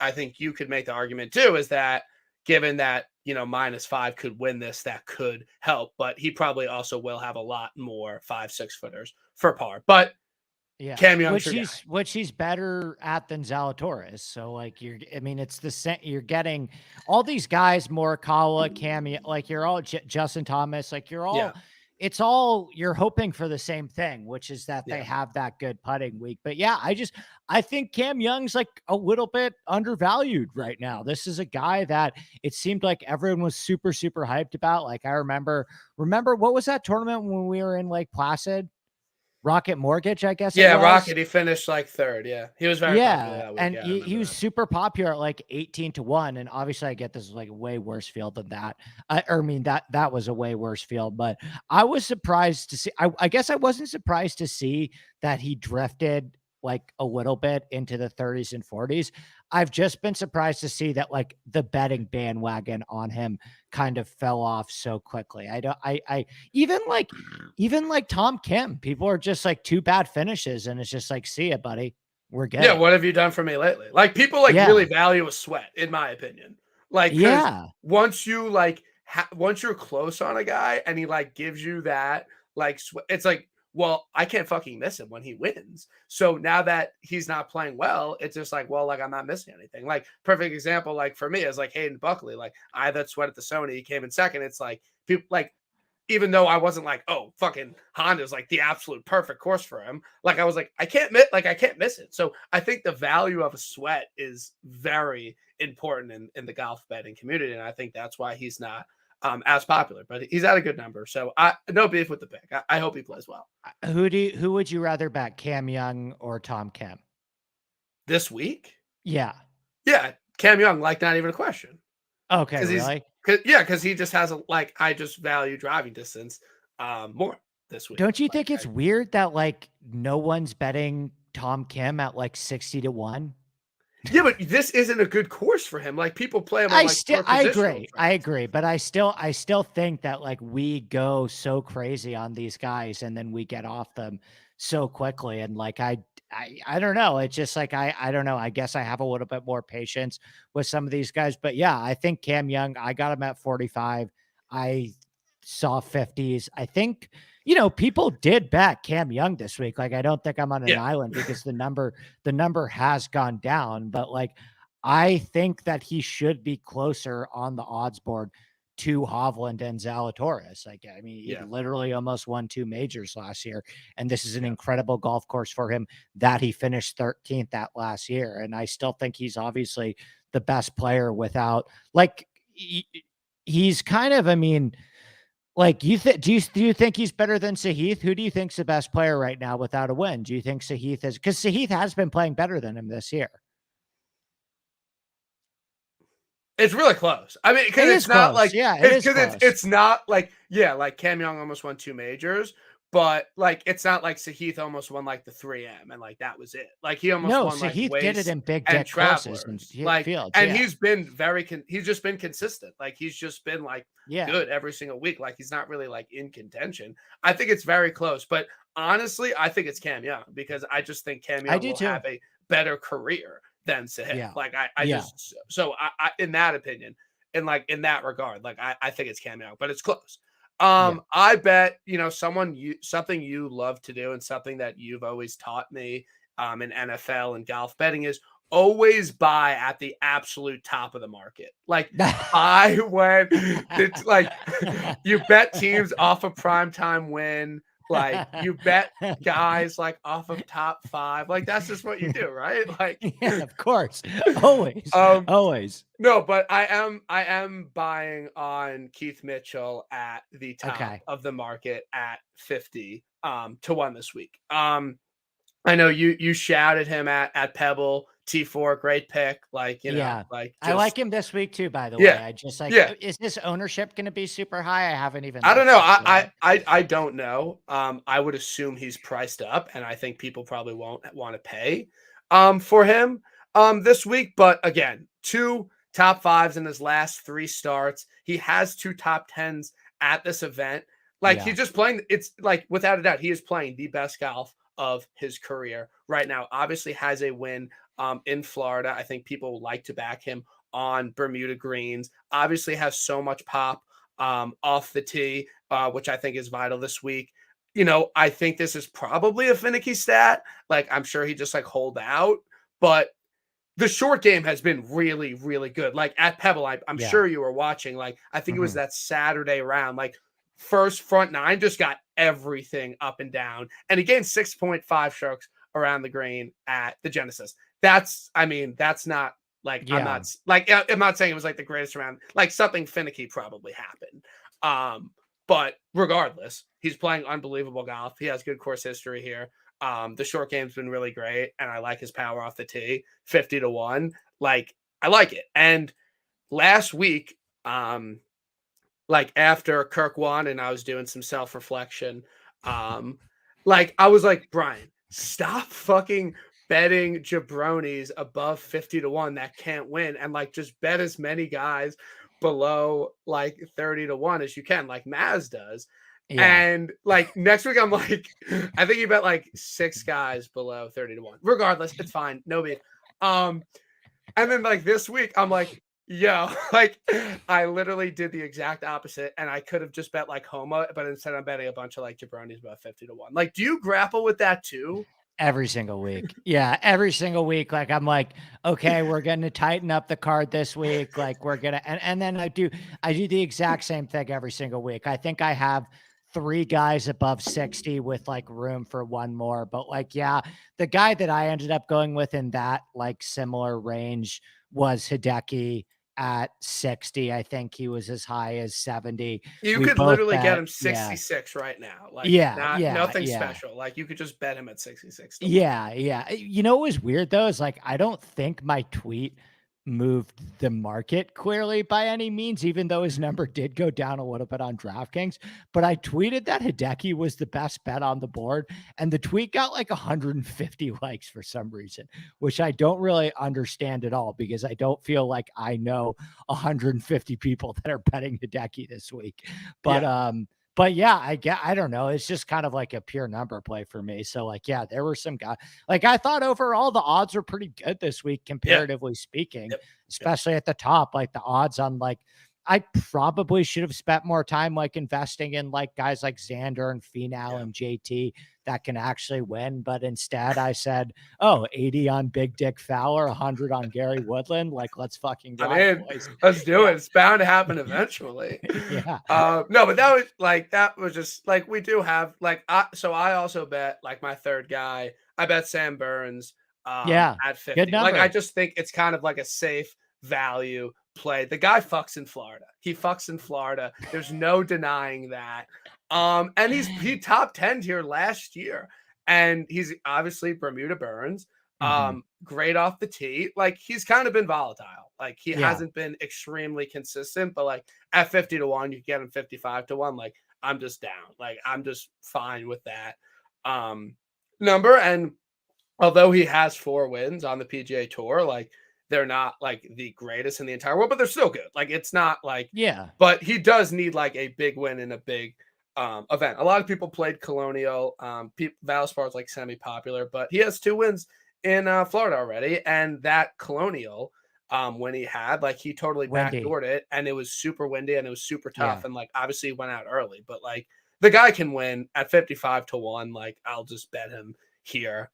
you could make the argument too, is that given that, -5 could win this, that could help, but he probably also will have a lot more 5, 6 footers for par. But Yeah, Cam Young's your guy. which he's better at than Zalatoris. So like I mean, it's the same. You're getting all these guys, Morikawa, Cami, like you're all Justin Thomas, like you're Yeah. all. It's all you're hoping for the same thing, which is that they Yeah. have that good putting week. But yeah, I think Cam Young's like a little bit undervalued right now. This is a guy that it seemed like everyone was super super hyped about. Like I remember what was that tournament when we were in Lake Placid? Rocket Mortgage, I guess it Yeah, was. Rocket, he finished like third. Yeah. He was very popular Yeah, that week. and Yeah, I he remember was that. super popular at like 18-1, and obviously I get this is like a way worse field than that. I mean that was a way worse field, but I was surprised to see. I guess I wasn't surprised to see that he drifted like a little bit into the 30s and 40s. I've just been surprised to see that like the betting bandwagon on him kind of fell off so quickly. I don't. I even like Tom Kim, people are just like 2 bad finishes, and it's just like, see ya, buddy. We're Yeah, good. what have you done for me lately? Like, people, like, really Yeah. value a sweat, in my opinion. Like, because Yeah. once you, like, once you're close on a guy and he, like, gives you that, like, it's like, well, I can't fucking miss him when he wins. So now that he's not playing well, it's just like, well, like, I'm not missing anything. Like, perfect example, like, for me is, like, Hayden Buckley. Like, I had that sweat at the Sony, he came in second. It's like, people, like, even though I wasn't like, oh, fucking Honda's like the absolute perfect course for him. Like, I was like, I can't miss it. So I think the value of a sweat is very important in the golf betting community. And I think that's why he's not as popular, but he's at a good number. So I no beef with the pick. I hope he plays well. Who would you rather bet, Cam Young or Tom Kim? This week? Yeah. Yeah, Cam Young, like, not even a question. Okay, Because really? because he just has I just value driving distance more this week. Don't you Like, think it's weird that like no one's betting Tom Kim at like 60-1? yeah, but this isn't a good course for him. Like, people play him on like pure positional I trends. agree, but I still think that like we go so crazy on these guys and then we get off them so quickly, and like I don't know, it's just like I don't know, I guess I have a little bit more patience with some of these guys, but yeah, I think Cam Young, I got him at 45. I saw 50s. I think people did bet Cam Young this week. Like I don't think I'm on an Yeah, island because the number has gone down, but like I think that he should be closer on the odds board to Hovland and Zalatoris. Like, I mean, he yeah, literally almost won 2 majors last year, and this is an yeah, incredible golf course for him that he finished 13th at last year. And I still think he's obviously the best player without like he's kind of, I mean, like do you think he's better than Sahith? Who do you think's the best player right now without a win? Do you think Sahith is, because Sahith has been playing better than him this year? it's really close. I mean, because It it's is not close. like Yeah, it is it's close. not like, yeah, like Cam Young almost won 2 majors, but like it's not like Sahith almost won like the 3M and like that was it. Like he almost No, won so like Heath did it Waste in big and dick courses and Travelers. Like fields. and Yeah. he's been he's just been consistent. Like he's just been like Yeah. good every single week. Like he's not really like in contention. I think it's very close, but honestly, I think it's Cam Young because I just think Cam I Young do will too. have a better career than Sahith. Yeah. Like I Yeah. just so I in that opinion, and like in that regard, like I think it's Cam Young, but it's close. Yeah. I bet something you love to do and something that you've always taught me in NFL and golf betting is always buy at the absolute top of the market. Like buy when it's like you bet teams off a primetime win, like you bet guys like off of top 5. Like that's just what you do, right? Like Yeah, of course. Always. um Always. no, but I am buying on Keith Mitchell at the top Okay. of the market at 50 to 1 this week. I know you shouted him at Pebble T4, great pick. Like, Yeah. like I like just him this week too, by the way. yeah. I just like, Yeah. is this ownership going to be super high? I haven't even I don't looked know. into that. I don't know. I would assume he's priced up, and I think people probably won't want to pay for him this week. But again, 2 top 5s in his last 3 starts. He has 2 top 10s at this event. Like Yeah. he's just playing. It's like without a doubt, he is playing the best golf of his career right now. Obviously, has a win in Florida. I think people like to back him on Bermuda greens. Obviously, has so much pop off the tee, which I think is vital this week. I think this is probably a finicky stat. Like, I'm sure he just like hold out, but the short game has been really, really good. Like at Pebble, I'm Yeah. sure you were watching. Like, I think it was Mhm. that Saturday round. Like, first front 9 just got everything up and down, and he gained 6.5 strokes around the green at the Genesis. I mean, that's not like Yeah. I'm not saying it was like the greatest round. Like something finicky probably happened. But regardless, he's playing unbelievable golf. He has good course history here. The short game's been really great, and I like his power off the tee, 50 to 1. Like, I like it. And last week, like after Kirk won and I was doing some self-reflection, like I was like, Brian, stop fucking betting jabronis above 50 to 1 that can't win and like just bet as many guys below like 30 to 1 as you can, like Maz does. Yeah. And like next week, I'm like, I think you bet like 6 guys below 30 to 1. Regardless, it's fine. No big. Um, and then like this week, I'm like, yo, like I literally did the exact opposite, and I could have just bet like Homa, but instead I'm betting a bunch of like jabronis about 50 to 1. Like, do you grapple with that too? Every single week. Yeah, every single week. Like I'm like, okay, we're gonna tighten up the card this week. Like we're gonna and then I do the exact same thing every single week. I think I have 3 guys above 60 with like room for one more. But like, yeah, the guy that I ended up going with in that like similar range was Hideki at 60. I think he was as high as 70. You We could both literally get bet, him yeah. 66 right now. Like, Yeah, not yeah, nothing yeah. special. Like, you could just bet him at 66 to 1. Yeah, yeah. You know what was weird though is like I don't think my tweet moved the market clearly by any means, even though his number did go down a little bit on DraftKings. But I tweeted that Hideki was the best bet on the board, and the tweet got like 150 likes for some reason, which I don't really understand at all because I don't feel like I know 150 people that are betting Hideki this week. But Yeah. but yeah, I don't know. It's just kind of like a pure number play for me. So like, yeah, there were some guys like I thought overall the odds were pretty good this week, Yeah. comparatively speaking, Yep. Yep. especially at the top. Like the odds on like I probably should have spent more time like investing in like guys like Xander and Finau Yeah. and JT that can actually win. But instead I said, oh, 80 on Big Dick Fowler, 100 on Gary Woodland. Like, let's fucking I'm ride, in. boys. Let's do Yeah. it. It's bound to happen eventually. Yeah. No, but that was just like we do have like so I also bet like my third guy. I bet Sam Burns Yeah. at Good 50. Like I number. just think it's kind of like a safe value play. The guy fucks in Florida. He fucks in Florida. There's no denying that. And he top 10 here last year. And he's obviously Bermuda Burns. Mhm. Great off the tee. Like he's kind of been volatile. Like he Yeah. hasn't been extremely consistent, but like at 50 to 1, you can get him 55 to 1. Like I'm just down. Like I'm just fine with that number. And although he has 4 wins on the PGA Tour, like they're not like the greatest in the entire world, but they're still good. Like it's not like, Yeah. but he does need like a big win in a big event. A lot of people played Colonial. Valspar is like semi-popular, but he has 2 wins in Florida already, and that Colonial when he had like he totally Windy. backdoored it, and it was super windy and it was super tough, Yeah. and like obviously he went out early, but like the guy can win at 55 to 1. Like I'll just bet him here.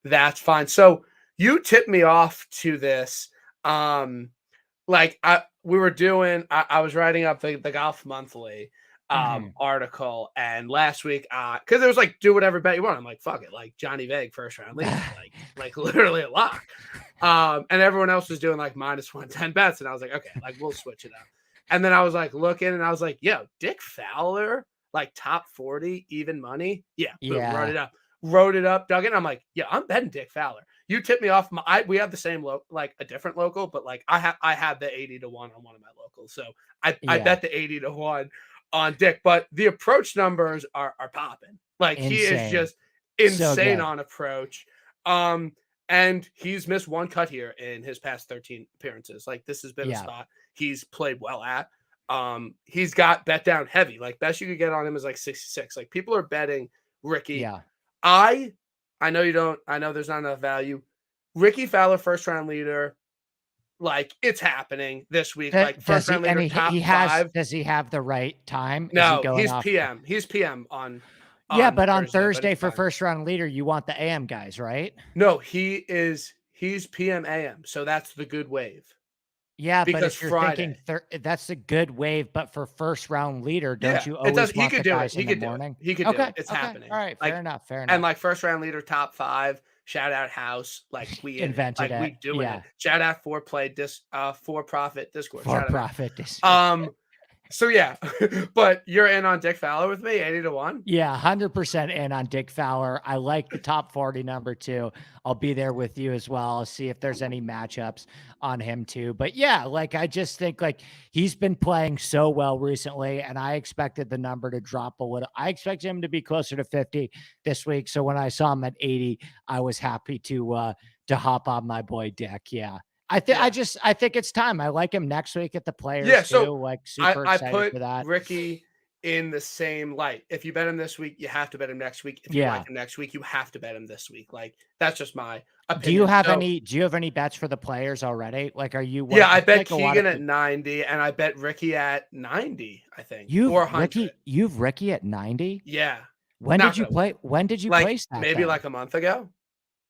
That's fine. So you tipped me off to this. Like we were doing, I was writing up the Golf Monthly Mhm. article, and last week, because it was like do whatever bet you want. I'm like, fuck it, like Johnny Veg first round leader, like literally a lock. And everyone else was doing like minus 110 bets, and I was like, okay, like we'll switch it up. And then I was like looking, and I was like, yo, Dick Fowler, like top 40, even money. Yeah, boom, Yeah. wrote it up, dug in. I'm like, yeah, I'm betting Dick Fowler. You tipped me off. We have the same like a different local, but like I had the 80 to 1 on one of my locals, so I Yeah. bet the 80 to 1 on Dick. But the approach numbers are popping. Like he is Insane. just So insane good. on approach. And he's missed 1 cut here in his past 13 appearances. Like this has been a Yeah. spot he's played well at. He's got bet down heavy. Like best you could get on him is like 66. Like people are betting Ricky. Yeah. I know you don't. I know there's not enough value. Ricky Fowler, first round leader. Like it's happening this week. Like Does first he round and leader, he top has 5. does he have the right time? Is he No, going he's off PM. He's PM Yeah, on but on Thursday, but Thursday it's for fine. first round leader, you want the AM guys, right? No, he's PM AM. So that's the good wave Yeah, but because if you're thinking Friday. that's a good wave, but for first round leader, don't Yeah, you it does. always He want could the do it. guys He in the could do it. morning? He could do Okay, it. It's okay, all happening. right, fair Like enough, fair and enough. like first round leader, top 5. Shout out House. Like we in it. Invented Like it, we doing it. yeah, Shout out for profit Discord. for Shout out profit. House. So yeah, but you're in on Dick Fowler with me, 80 to 1. Yeah, 100% in on Dick Fowler. I like the top 40 number too. I'll be there with you as well. I'll see if there's any matchups on him too. But yeah, like I just think like he's been playing so well recently, and I expected the number to drop a little. I expected him to be closer to 50 this week. So when I saw him at 80, I was happy to hop on my boy Dick. Yeah. Yeah. I think it's time. I like him next week at the Yeah, Players too. so Like I super I excited put for that. Ricky in the same light. If you bet him this week, you have to bet him next week. If you Yeah. like him next week, you have to bet him this week. Like that's just my Do you opinion. have So any bets for the players already? Like, are you one yeah, of I I feel bet like a lot Keegan of at people 90 and I bet Ricky at 90, I think, or 100. You've Ricky at 90? Yeah. Not Not gonna win. When did you Like place that maybe though? like a month ago.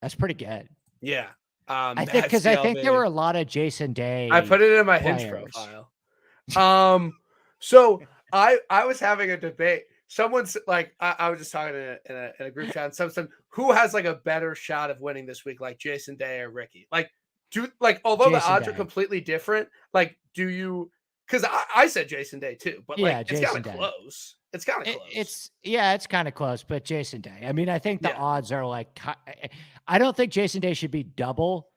That's pretty good. Yeah. Because Bad I think there were CLV. a lot of Jason I Day put it in my Hinge players. profile. So I was having a debate. Someone's like I was just talking in a group chat. And someone said, who has like a better shot of winning this week, like Jason Day or Ricky? Like although the Jason odds are Day. completely different, like do you? Because I said Jason Day too, but like Yeah, it's kind Jason of Day. close. It's kind of close. It's kind of close, but Jason Day. I mean, I think the Yeah. odds are like I don't think Jason Day should be double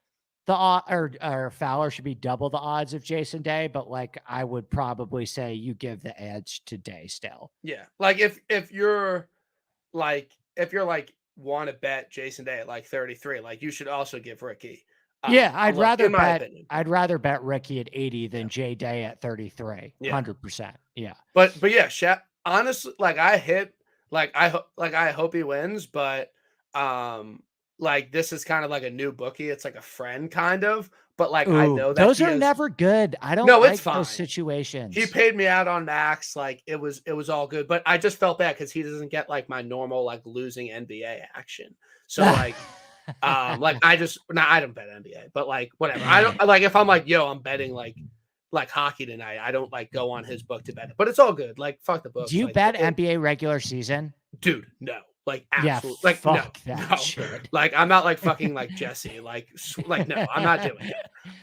the or Fowler should be double the odds of Jason Day, but like I would probably say you give the edge to Day still. Yeah. Like if you're like want to bet Jason Day at like 33, like you should also give Ricky Yeah, a look, in my opinion. I'd rather bet Ricky at 80 Yeah. than Jay Day at 33. Yeah. 100%. Yeah. But yeah, honestly, like I hope he wins, but like this is kind of like a new bookie. It's like a friend kind of, but like I Ooh, know that those he are has. never good. I don't No, it's like those fine. He situations. paid me out on Max, like it was all good, but I just felt bad because he doesn't get like my normal like losing NBA action. So like I just I don't bet NBA, but like whatever. I don't like if I'm like, yo, I'm betting like hockey tonight. I don't like go on his book to bet it, but it's all good. Like fuck the Do books. you Like bet NBA regular season? dude, no. Like Yeah, absolutely like no, fuck that no. shit. Like I'm not like fucking like Jesse. Like no, I'm not doing it.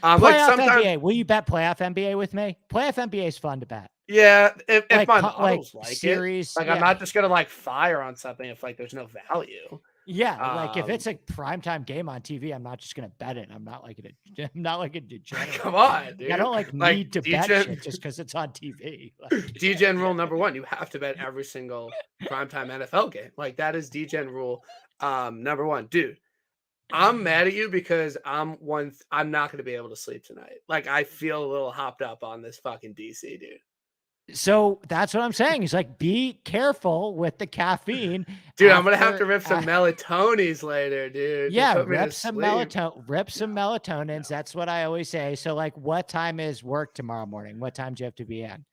Like Playoff sometimes NBA. Will you bet playoff NBA with me? Playoff NBA is fun to bet. yeah, if Like my like models like it, series, like I'm yeah. not just gonna like fire on something if like there's no value. Yeah, like if it's a primetime game on TV, I'm not just gonna bet it. I'm not like I'm not like a degenerate. Come on, I dude. don't like Like need to bet DJ shit just because it's on TV. Like, DGen rule number one, you have to bet every single primetime NFL game. Like that is DGen rule number one. Dude, I'm mad at you because I'm not gonna be able to sleep tonight. Like I feel a little hopped up on this fucking DC, dude. so that's what I'm saying. He's like, be careful with the caffeine Dude, I'm gonna have to after. rip some melatonis later, dude, to Yeah, put me to rip some sleep. rip some No, melatonins. no. That's what I always say. So, like, what time is work tomorrow morning? What time do you have to be in?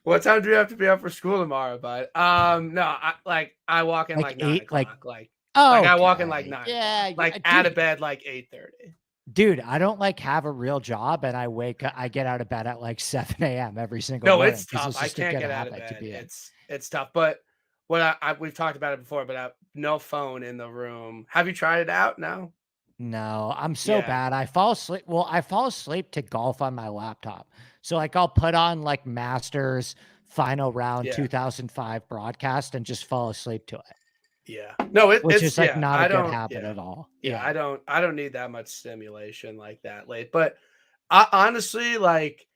What time do you have to be up for school tomorrow, bud? No, I walk in Like like 9 eight? Like, o'clock. Like I walk in like okay, 9 o'clock. yeah, Like yeah, out of bed like 8:30. dude. I don't like have a real job, and I get out of bed at like 7 a.m. every single No, morning it's because tough. it's I just a can't good get out of habit to bed. be in. It's tough. But what we've talked about it before, but no phone in the room. Have you tried it out? No. No, I'm so Yeah. bad. I fall asleep. Well, I fall asleep to golf on my laptop. So like I'll put on like Masters final round Yeah. 2005 broadcast and just fall asleep to it, Yeah. No, which it's is like yeah. not a I good don't. habit Yeah. at all. Yeah. Yeah. I don't need that much stimulation like that late. But I honestly like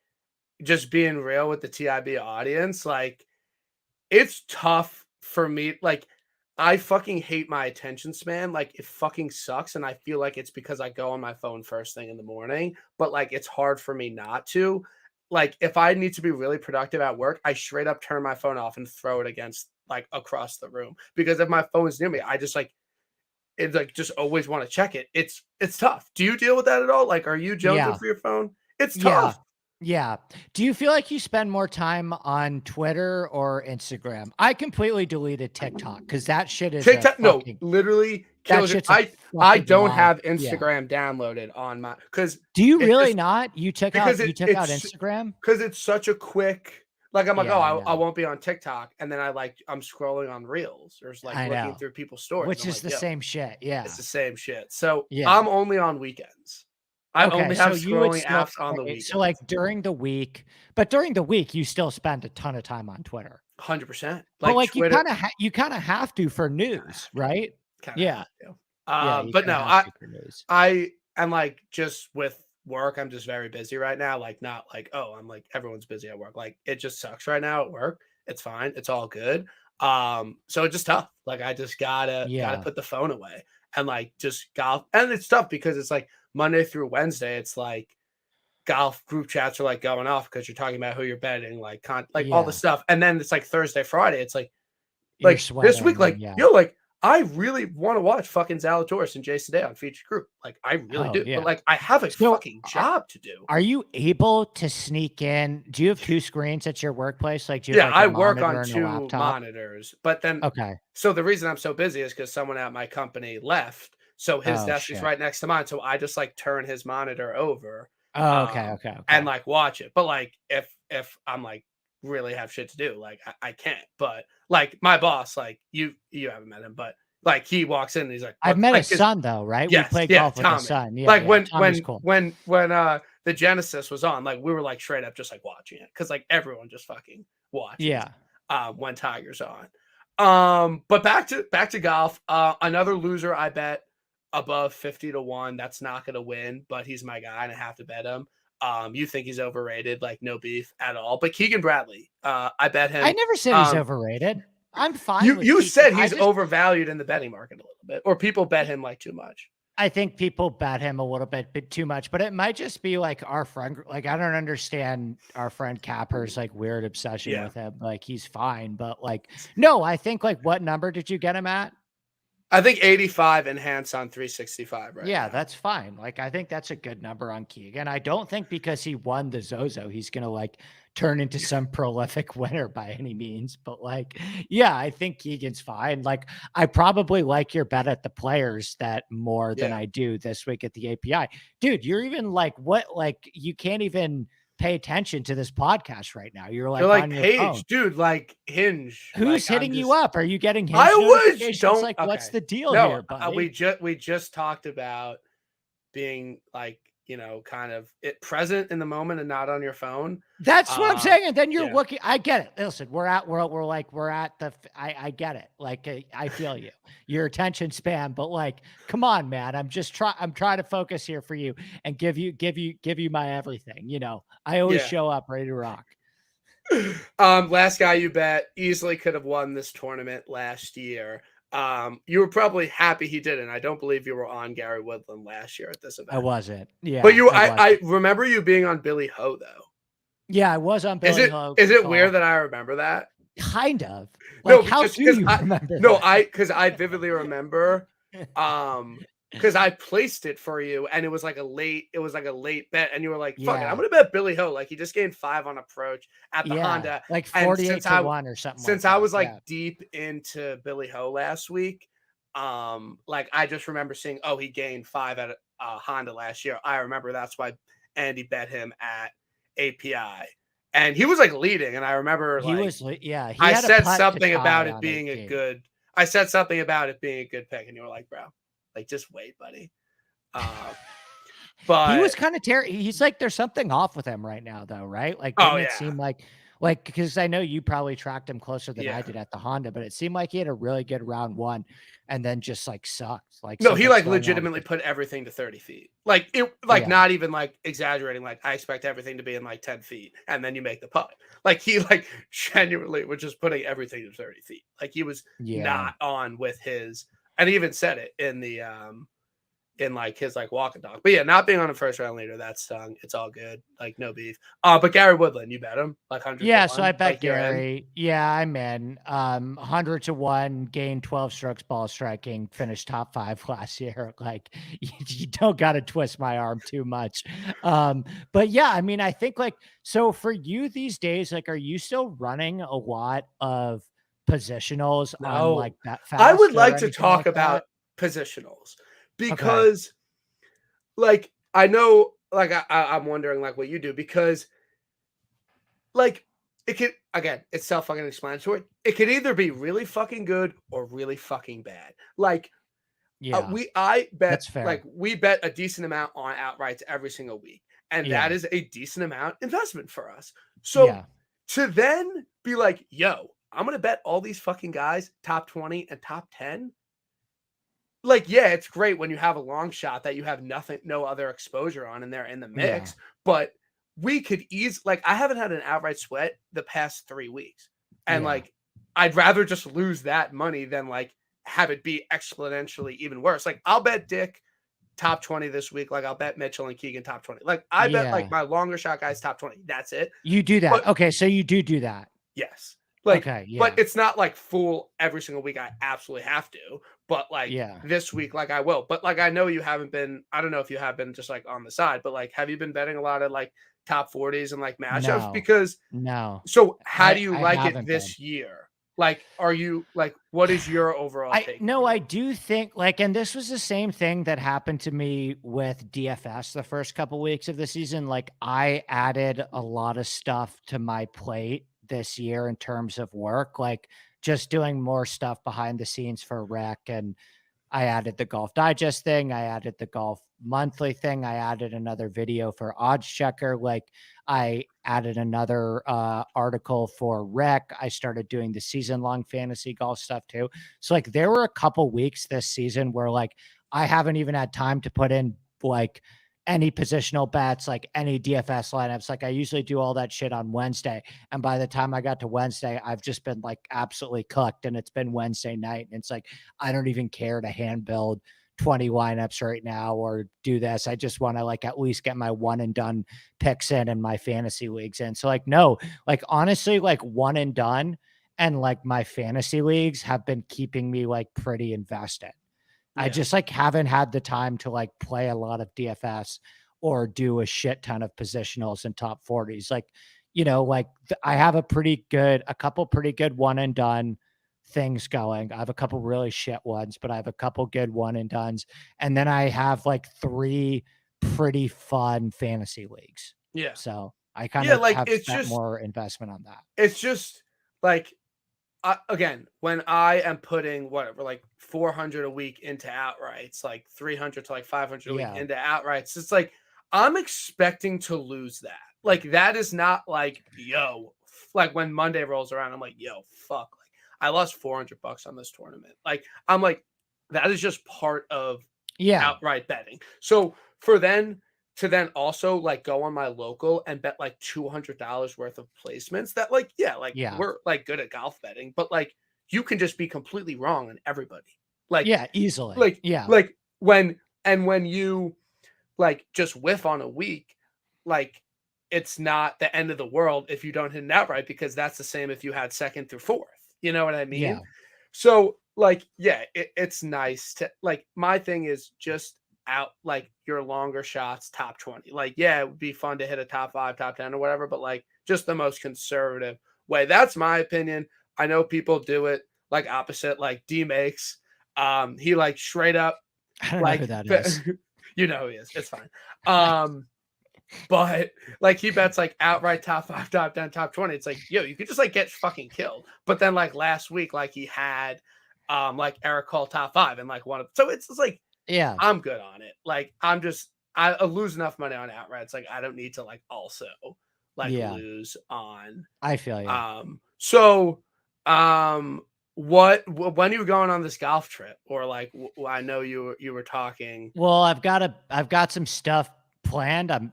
just being real with the TIB audience. Like it's tough for me. Like, I fucking hate my attention span. Like, it fucking sucks. And I feel like it's because I go on my phone first thing in the morning, but like, it's hard for me not to. Like, if I need to be really productive at work, I straight up turn my phone off and throw it against like across the room. Because if my phone is near me, I just like, it's like just always want to check it. It's tough. Do you deal with that at all? Like, are you jonesing Yeah. for your phone? It's Yeah. tough. Yeah. Do you feel like you spend more time on Twitter or Instagram? I completely deleted TikTok because that shit is a TikTok, no, fucking literally that kills it. shit's a I fucking don't lie. have Yeah. Instagram downloaded on my because Do you it really just not? because You took out Instagram? it's such a quick like I'm like, Yeah, oh, I I know. won't be on TikTok, and then I'm scrolling on Reels or just like I looking know. through people's stories. Which I'm is like, the yo, same shit. it's Yeah. the same shit. So Yeah. I'm only on weekends. I Okay. only So have you would scrolling still apps on the say, so like weekends. during the week, but during the week, you still spend a ton of time on Twitter. 100%. But Like like Twitter, you kind of have to for kind of news, have to. right? Kind of Yeah. have to. Yeah. You But kind of no, have to for news. I am like just with work, I'm just very busy right now. Like, not like, oh, I'm like everyone's busy at work. Like, it just sucks right now at work. It's fine. It's all good. So it's just tough. Like, I just gotta Yeah. put the phone away and like just golf. And it's tough because it's like Monday through Wednesday. It's like golf group chats are like going off because you're talking about who you're betting, like all the Yeah. stuff. And then it's like Thursday, Friday. It's You're like this week, sweating and like, yeah. yo, like I really want to watch fucking Zalatoris and Jason Day on featured group. Like I really Oh, do. But yeah. like I have a So fucking job to do. are you able to sneak in? Do you have two screens at your workplace? Like, do you have Yeah, like a I work monitor on and a two laptop? monitors, but then Okay. so the reason I'm so busy is because someone at my company left. So his Oh, desk is shit. right next to mine. So I just like turn his monitor over Oh, okay. Okay. and Okay. like watch it. But like if I'm like really have shit to do, like I can't. But like my boss, like you haven't met him, but like he walks in and he's like, I've what met like his his son though, right? We yes, play yeah, golf with his Tommy. son. Yeah. Like Yeah. Tommy's cool. when the Genesis was on, like we were like straight up just like watching it because like everyone just fucking watches Yeah. when Tiger's on. But back to golf. Another loser I bet above 50 to 1. That's not gonna win, but he's my guy and I have to bet him. You think he's overrated, like no beef at all. But Keegan Bradley, I bet I him. never said he's Um, overrated. I'm fine you with you Keegan. said he's overvalued in the betting market a little bit, or people bet him like too much. I think people bet him a little bit too much, but it might just be like our friend. Like, I don't understand our friend Capper's like weird obsession Yeah. with him. Like, he's fine, but like, no, I think like, what number did you get him at? I think 85 enhanced on 365 right Yeah, now. that's fine. Like, I think that's a good number on Keegan. I don't think because he won the Zozo, he's gonna like turn into some prolific winner by any means. But like, yeah, I think Keegan's fine. Like, I probably like your bet at the players that more than Yeah. I do this week at the API. Dude, you're even like what? Like, you can't even pay attention to this podcast right now. You're They're like like on your phone. Page, dude, like Hinge. Who's Like I'm hitting you just up? Are you getting Hinge I was notifications? don't Like, what's okay. the deal No, here, buddy? we just talked about being like, kind of it present in the moment and not on your phone. That's what I'm saying. And then you're Yeah. looking. I get it. Listen, we're at the. I get it. Like I feel you. Your attention span, but like, come on, man. I'm trying to focus here for you and give you my everything. I always Yeah. show up ready to rock. Last guy you bet easily could have won this tournament last year. You were probably happy he didn't. I don't believe you were on Gary Woodland last year at this I event. wasn't. But Yeah, you I I wasn't. remember you being on Billy Ho though. Yeah, I was on Is Billy it Ho is it weird golf. that I remember that? Kind of. No, Like, how because do because you I remember no, that? because I vividly remember, because I placed it for you, and it was like a late bet, and you were like, "Fuck it, I'm Yeah. gonna bet Billy Ho." Like he just gained 5 on approach at the Yeah. Honda, Like and 48 to 1 or something like since I that. was like Yeah. deep into Billy Ho last week, like I just remember seeing, oh, he gained 5 at Honda last year. I remember that's why Andy bet him at API, and he was like leading, and I remember like Yeah, he I had a said putt to something about tie it on being a 18. good I said something about it being a good pick, and you were like, "Bro, like, just wait, buddy." Uh, He but was kind of he's like, there's something off with him right now, though, right? Like, oh, didn't it yeah. seem like, because I know you probably tracked him closer than I Yeah. did at the Honda, but it seemed like he had a really good round one and then just like sucked. Like No, he, something's like, going on legitimately with put everything to 30 feet. Like, yeah. not even, like, exaggerating, like, I expect everything to be in, like, 10 feet, and then you make the putt. Like, he, like, genuinely was just putting everything to 30 feet. Like, he was Yeah. not on with his and he even said it in like his like walk and talk. But yeah, not being on a first round leader, that stung. It's all good. Like no beef. But Gary Woodland, you bet him like 100 to Yeah, so I 1. bet Like you're in. Gary. Yeah, I'm in. 100 to 1, gained 12 strokes ball striking, finished top 5 last year. Like you don't got to twist my arm too much. But yeah, I mean, I think like so for you these days, like, are you still running a lot of positionals on No. like that I would fast or like to anything talk like about that? positionals Okay. because like I know like I'm wondering like what you do because like it could again, it's self fucking explanatory. It could either be really fucking good or really fucking bad. Like Yeah, I bet that's like fair. we bet a decent amount on outrights every single week, and that Yeah. is a decent amount investment for us. So Yeah. to then be like, yo, I'm gonna bet all these fucking guys top 20 and top 10. Like, yeah, it's great when you have a long shot that you have no other exposure on, and they're in the Yeah. mix. But we could like I haven't had an outright sweat the past 3 weeks, and Yeah. like I'd rather just lose that money than like have it be exponentially even worse. Like I'll bet Dick top 20 this week. Like I'll bet Mitchell and Keegan top 20. Like I bet like Yeah. my longer shot guys top 20. That's it. You do that. But Okay, so you do that. yes. Like, Okay, but yeah. it's not like full every single week. I absolutely have to. But like Yeah. this week, like I will. But like I know you haven't been. I don't know if you have been just like on the side. But like, have you been betting a lot of like top 40s and like matchups? No. Because No. so how do you I like it haven't been. this year? Like, are you like what is your overall I take no, on I it? do think like and this was the same thing that happened to me with DFS the first couple weeks of the season. Like I added a lot of stuff to my plate this year in terms of work, like just doing more stuff behind the scenes for Rec and I added the Golf Digest thing. I added the Golf Monthly thing. I added another video for Odds Checker. Like I added another article for Rec. I started doing the season long fantasy golf stuff too. So like there were a couple weeks this season where like I haven't even had time to put in like any positional bets, like any DFS lineups. Like I usually do all that shit on Wednesday. And by the time I got to Wednesday, I've just been like absolutely cooked. And it's been Wednesday night. And it's like, I don't even care to hand build 20 lineups right now or do this. I just want to like at least get my one and done picks in and my fantasy leagues in. So like, no, like honestly, like one and done and like my fantasy leagues have been keeping me like pretty invested. I Yeah. just like haven't had the time to like play a lot of DFS or do a shit ton of positionals and top 40s. Like, like I have a couple pretty good one and done things going. I have a couple really shit ones, but I have a couple good one and dones. And then I have like 3 pretty fun fantasy leagues. Yeah. So I kind Yeah, of like have spent more investment on that. it's just like again, when I am putting whatever, like 400 a week into outrights, like 300 to like 500 a week Yeah. into outrights, it's like I'm expecting to lose that. Like, that is not like, yo, like when Monday rolls around, I'm like, yo, fuck. Like, I lost $400 on this tournament. Like, I'm like, that is just part of Yeah. outright betting. So for then to then also like go on my local and bet like $200 worth of placements that like, yeah, like Yeah. we're like good at golf betting, but like you can just be completely wrong on everybody. Like, Yeah, easily. like, Yeah. like when you like just whiff on a week, like it's not the end of the world if you don't hit it outright because that's the same if you had second through fourth. You know what I mean? Yeah. So like, yeah, it's nice to like my thing is just out like your longer shots, top 20. Like, yeah, it would be fun to hit a top 5, top 10 or whatever, but like just the most conservative way. That's my opinion. I know people do it like opposite, like D makes. He like straight up I don't know who like that is. you know who he is. It's fine. But like he bets like outright top 5, top 10, top 20. It's like, yo, you could just like get fucking killed. But then like last week, like he had like Eric Cole top 5 and like one of so it's just like Yeah. I'm good on it. Like I lose enough money on outright. It's like I don't need to like also like Yeah. lose on I feel you. so when are you going on this golf trip or like I know you were talking. Well, I've got some stuff planned. I'm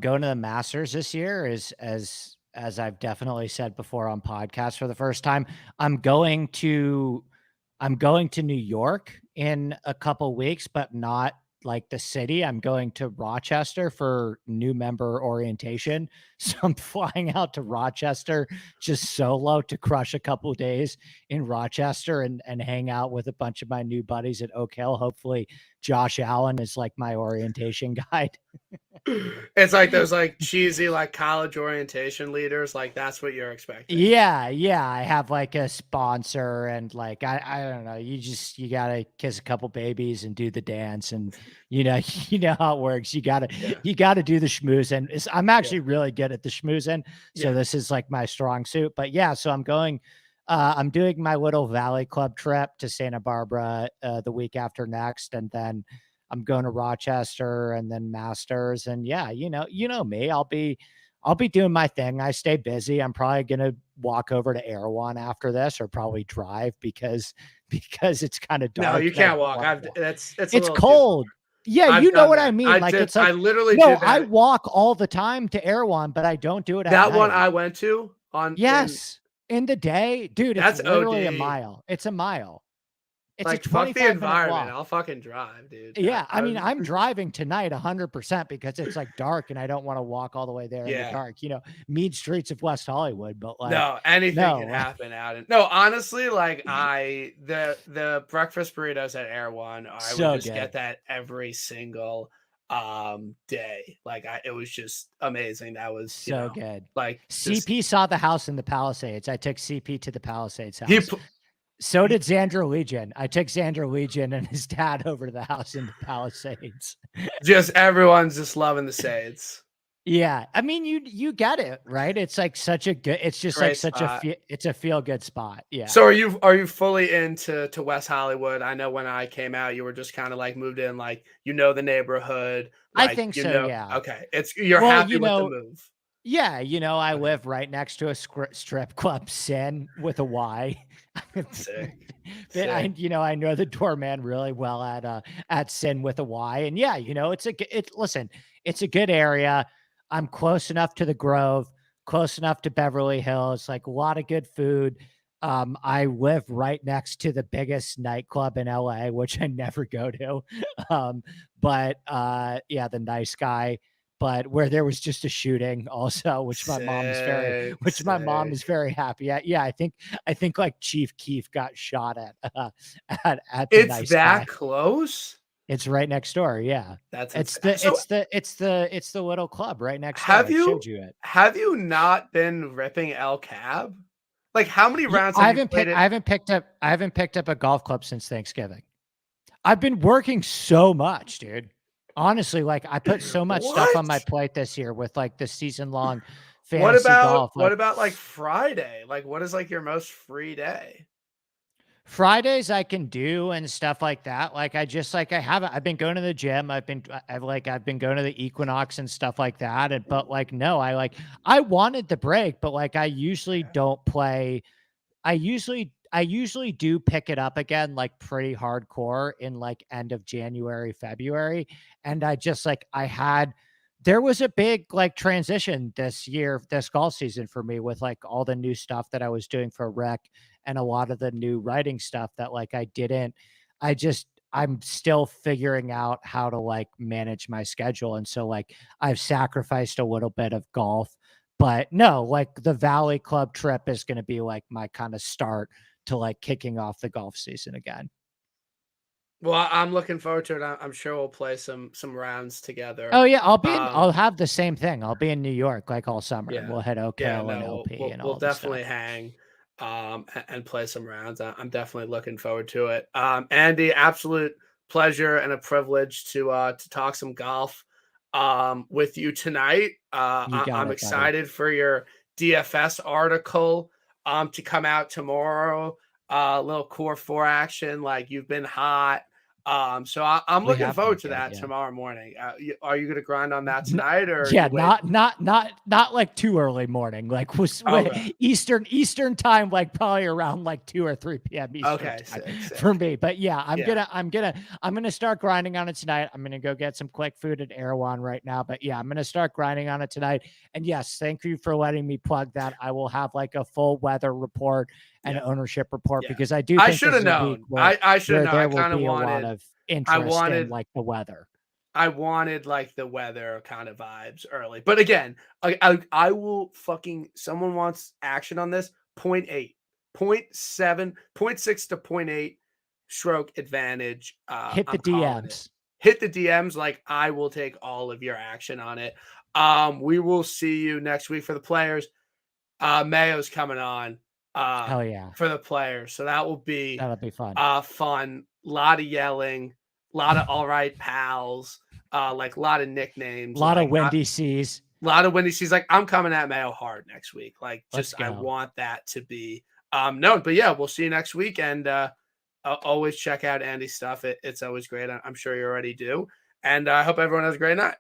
going to the Masters this year as I've definitely said before on podcasts for the first time. I'm going to I'm going to New York in a couple weeks, but not like the city. I'm going to Rochester for new member orientation. So I'm flying out to Rochester just solo to crush a couple days in Rochester and hang out with a bunch of my new buddies at Oak Hill. Hopefully Josh Allen is like my orientation guide. It's like those like cheesy like college orientation leaders. Like that's what you're expecting. Yeah, yeah. I have like a sponsor and like I don't know. You gotta kiss a couple babies and do the dance and you know you know how it works. Yeah, You gotta do the schmooze and I'm yeah, actually really good at the schmoozing, so yeah. this is like my strong suit. But yeah, so I'm doing my little Valley Club trip to Santa Barbara the week after next, and then I'm going to Rochester and then Masters. And yeah, you know me. I'll be doing my thing. I stay busy. I'm probably gonna walk over to Erewhon after this, or probably drive because it's kind of No, dark. you And I can't don't walk. wanna I've walk. it's a It's little too cold. Yeah, far. I've you know done what I that. mean. Like it's I like literally no, did I that. walk all the time to Erewhon, but I don't do it at That one night. I went to on in Yes, in the day, dude. It's that's literally a OD. mile. It's a mile. It's a Like fuck the 25-minute environment. walk. I'll fucking drive, dude. Yeah, I I mean, was I'm driving tonight 100% because it's like dark and I don't want to walk all the way there in the yeah. dark. Mean streets of West Hollywood, but like, No, anything no, can like, happen out in no, honestly, like the breakfast burritos at Air One, I would so just get good, that every single day. Like it was just amazing. That was, so good. like just CP saw the house in the Palisades. I took CP to the Palisades he, house. So did Xander Legion. I took Xander Legion and his dad over to the house in the Palisades. just everyone's just loving the Sades. Yeah, I mean, you get it, right? It's like such a good. It's just like Great such a spot. it's a feel good spot. Yeah, So are you fully into to West Hollywood? I know when I came out, you were just kind of like moved in, like the neighborhood, I like think so. Yeah. okay. You're Well, happy with the move. yeah, I Okay. live right next to a strip club, Sin with a Y. Sick. I, Sick. I know the doorman really well at Sin with a Y, and yeah, listen, it's a good area. I'm close enough to the Grove, close enough to Beverly Hills, like a lot of good food. I live right next to the biggest nightclub in LA, which I never go to. But yeah, the Nice Guy, but where there was just a shooting also, Sick. which my mom Sick. is very happy at. Yeah, I think like Chief Keef got shot at at the It's Nice that Guy. close? It's right next door. Yeah. That's It's insane. So it's the little club right next door. have I showed you you it. have you not been ripping El Cab? Like how many Yeah, rounds have you played it? I haven't picked up a golf club since Thanksgiving. I've been working so much, dude. Honestly, like I put so much stuff on my What? plate this year with like the season long fantasy golf. What Like about like Friday? Like what is like your most free day? Fridays I can do and stuff like that. Like I just like I haven't I've been going to the gym. I've been going to the Equinox and stuff like that. And but like no, I wanted the break, but like I usually don't play. I usually do pick it up again like pretty hardcore in like end of January, February. And I just like I had there was a big like transition this year, this golf season for me with like all the new stuff that I was doing for rec and a lot of the new writing stuff that like I just I'm still figuring out how to like manage my schedule. And so like I've sacrificed a little bit of golf, but no, like the Valley Club trip is going to be like my kind of start to like kicking off the golf season again. Well, I'm looking forward to it. I'm sure we'll play some rounds together. Oh yeah, I'll Um, have the same thing. I'll be in New York like all summer. yeah, We'll hit Oak yeah. Hill and No, we'll LP we'll, and we'll all the definitely stuff. hang, and play some rounds. I'm definitely looking forward to it. Andy, absolute pleasure and a privilege to talk some golf, with you tonight. You got I'm it, buddy. excited for your DFS article, to come out tomorrow. A little core four action, like you've been hot. So I'm We looking have been forward to good, that yeah. tomorrow morning. Are you going to grind on that tonight, or Yeah, you wait? not like too early morning. Like was Okay. Eastern time, like probably around like 2 or 3 p.m. Eastern Okay. time Sick. for Sick. me. But yeah, Yeah. I'm gonna start grinding on it tonight. I'm gonna go get some quick food at Erewhon right now. But yeah, I'm gonna start grinding on it tonight. And yes, thank you for letting me plug that. I will have like a full weather report and Yeah. ownership report Yeah. because I do I think should this have is a week known. I should have known. I there will kind of be a lot wanted. of I interest in wanted. like the weather. I wanted like the weather kind of vibes early. But again, I will fucking someone wants action on this. Point 0.8, point 0.7, point 0.6 to point 0.8 stroke advantage. Hit the I'm calling it. DMs. Hit the DMs, like I will take all of your action on it. We will see you next week for the players. Mayo's coming on Hell yeah. for the players. So that will be That'll be fun. fun. A lot of yelling, a lot of all right pals, like a lot of A nicknames, lot of like windy seas. a lot of Wendy. She's like, I'm coming at Mayo hard next week. Like, Let's just I go. want that to be known. But yeah, we'll see you next week. And always check out Andy's stuff. It's always great. I'm sure you already do. And I hope everyone has a great night.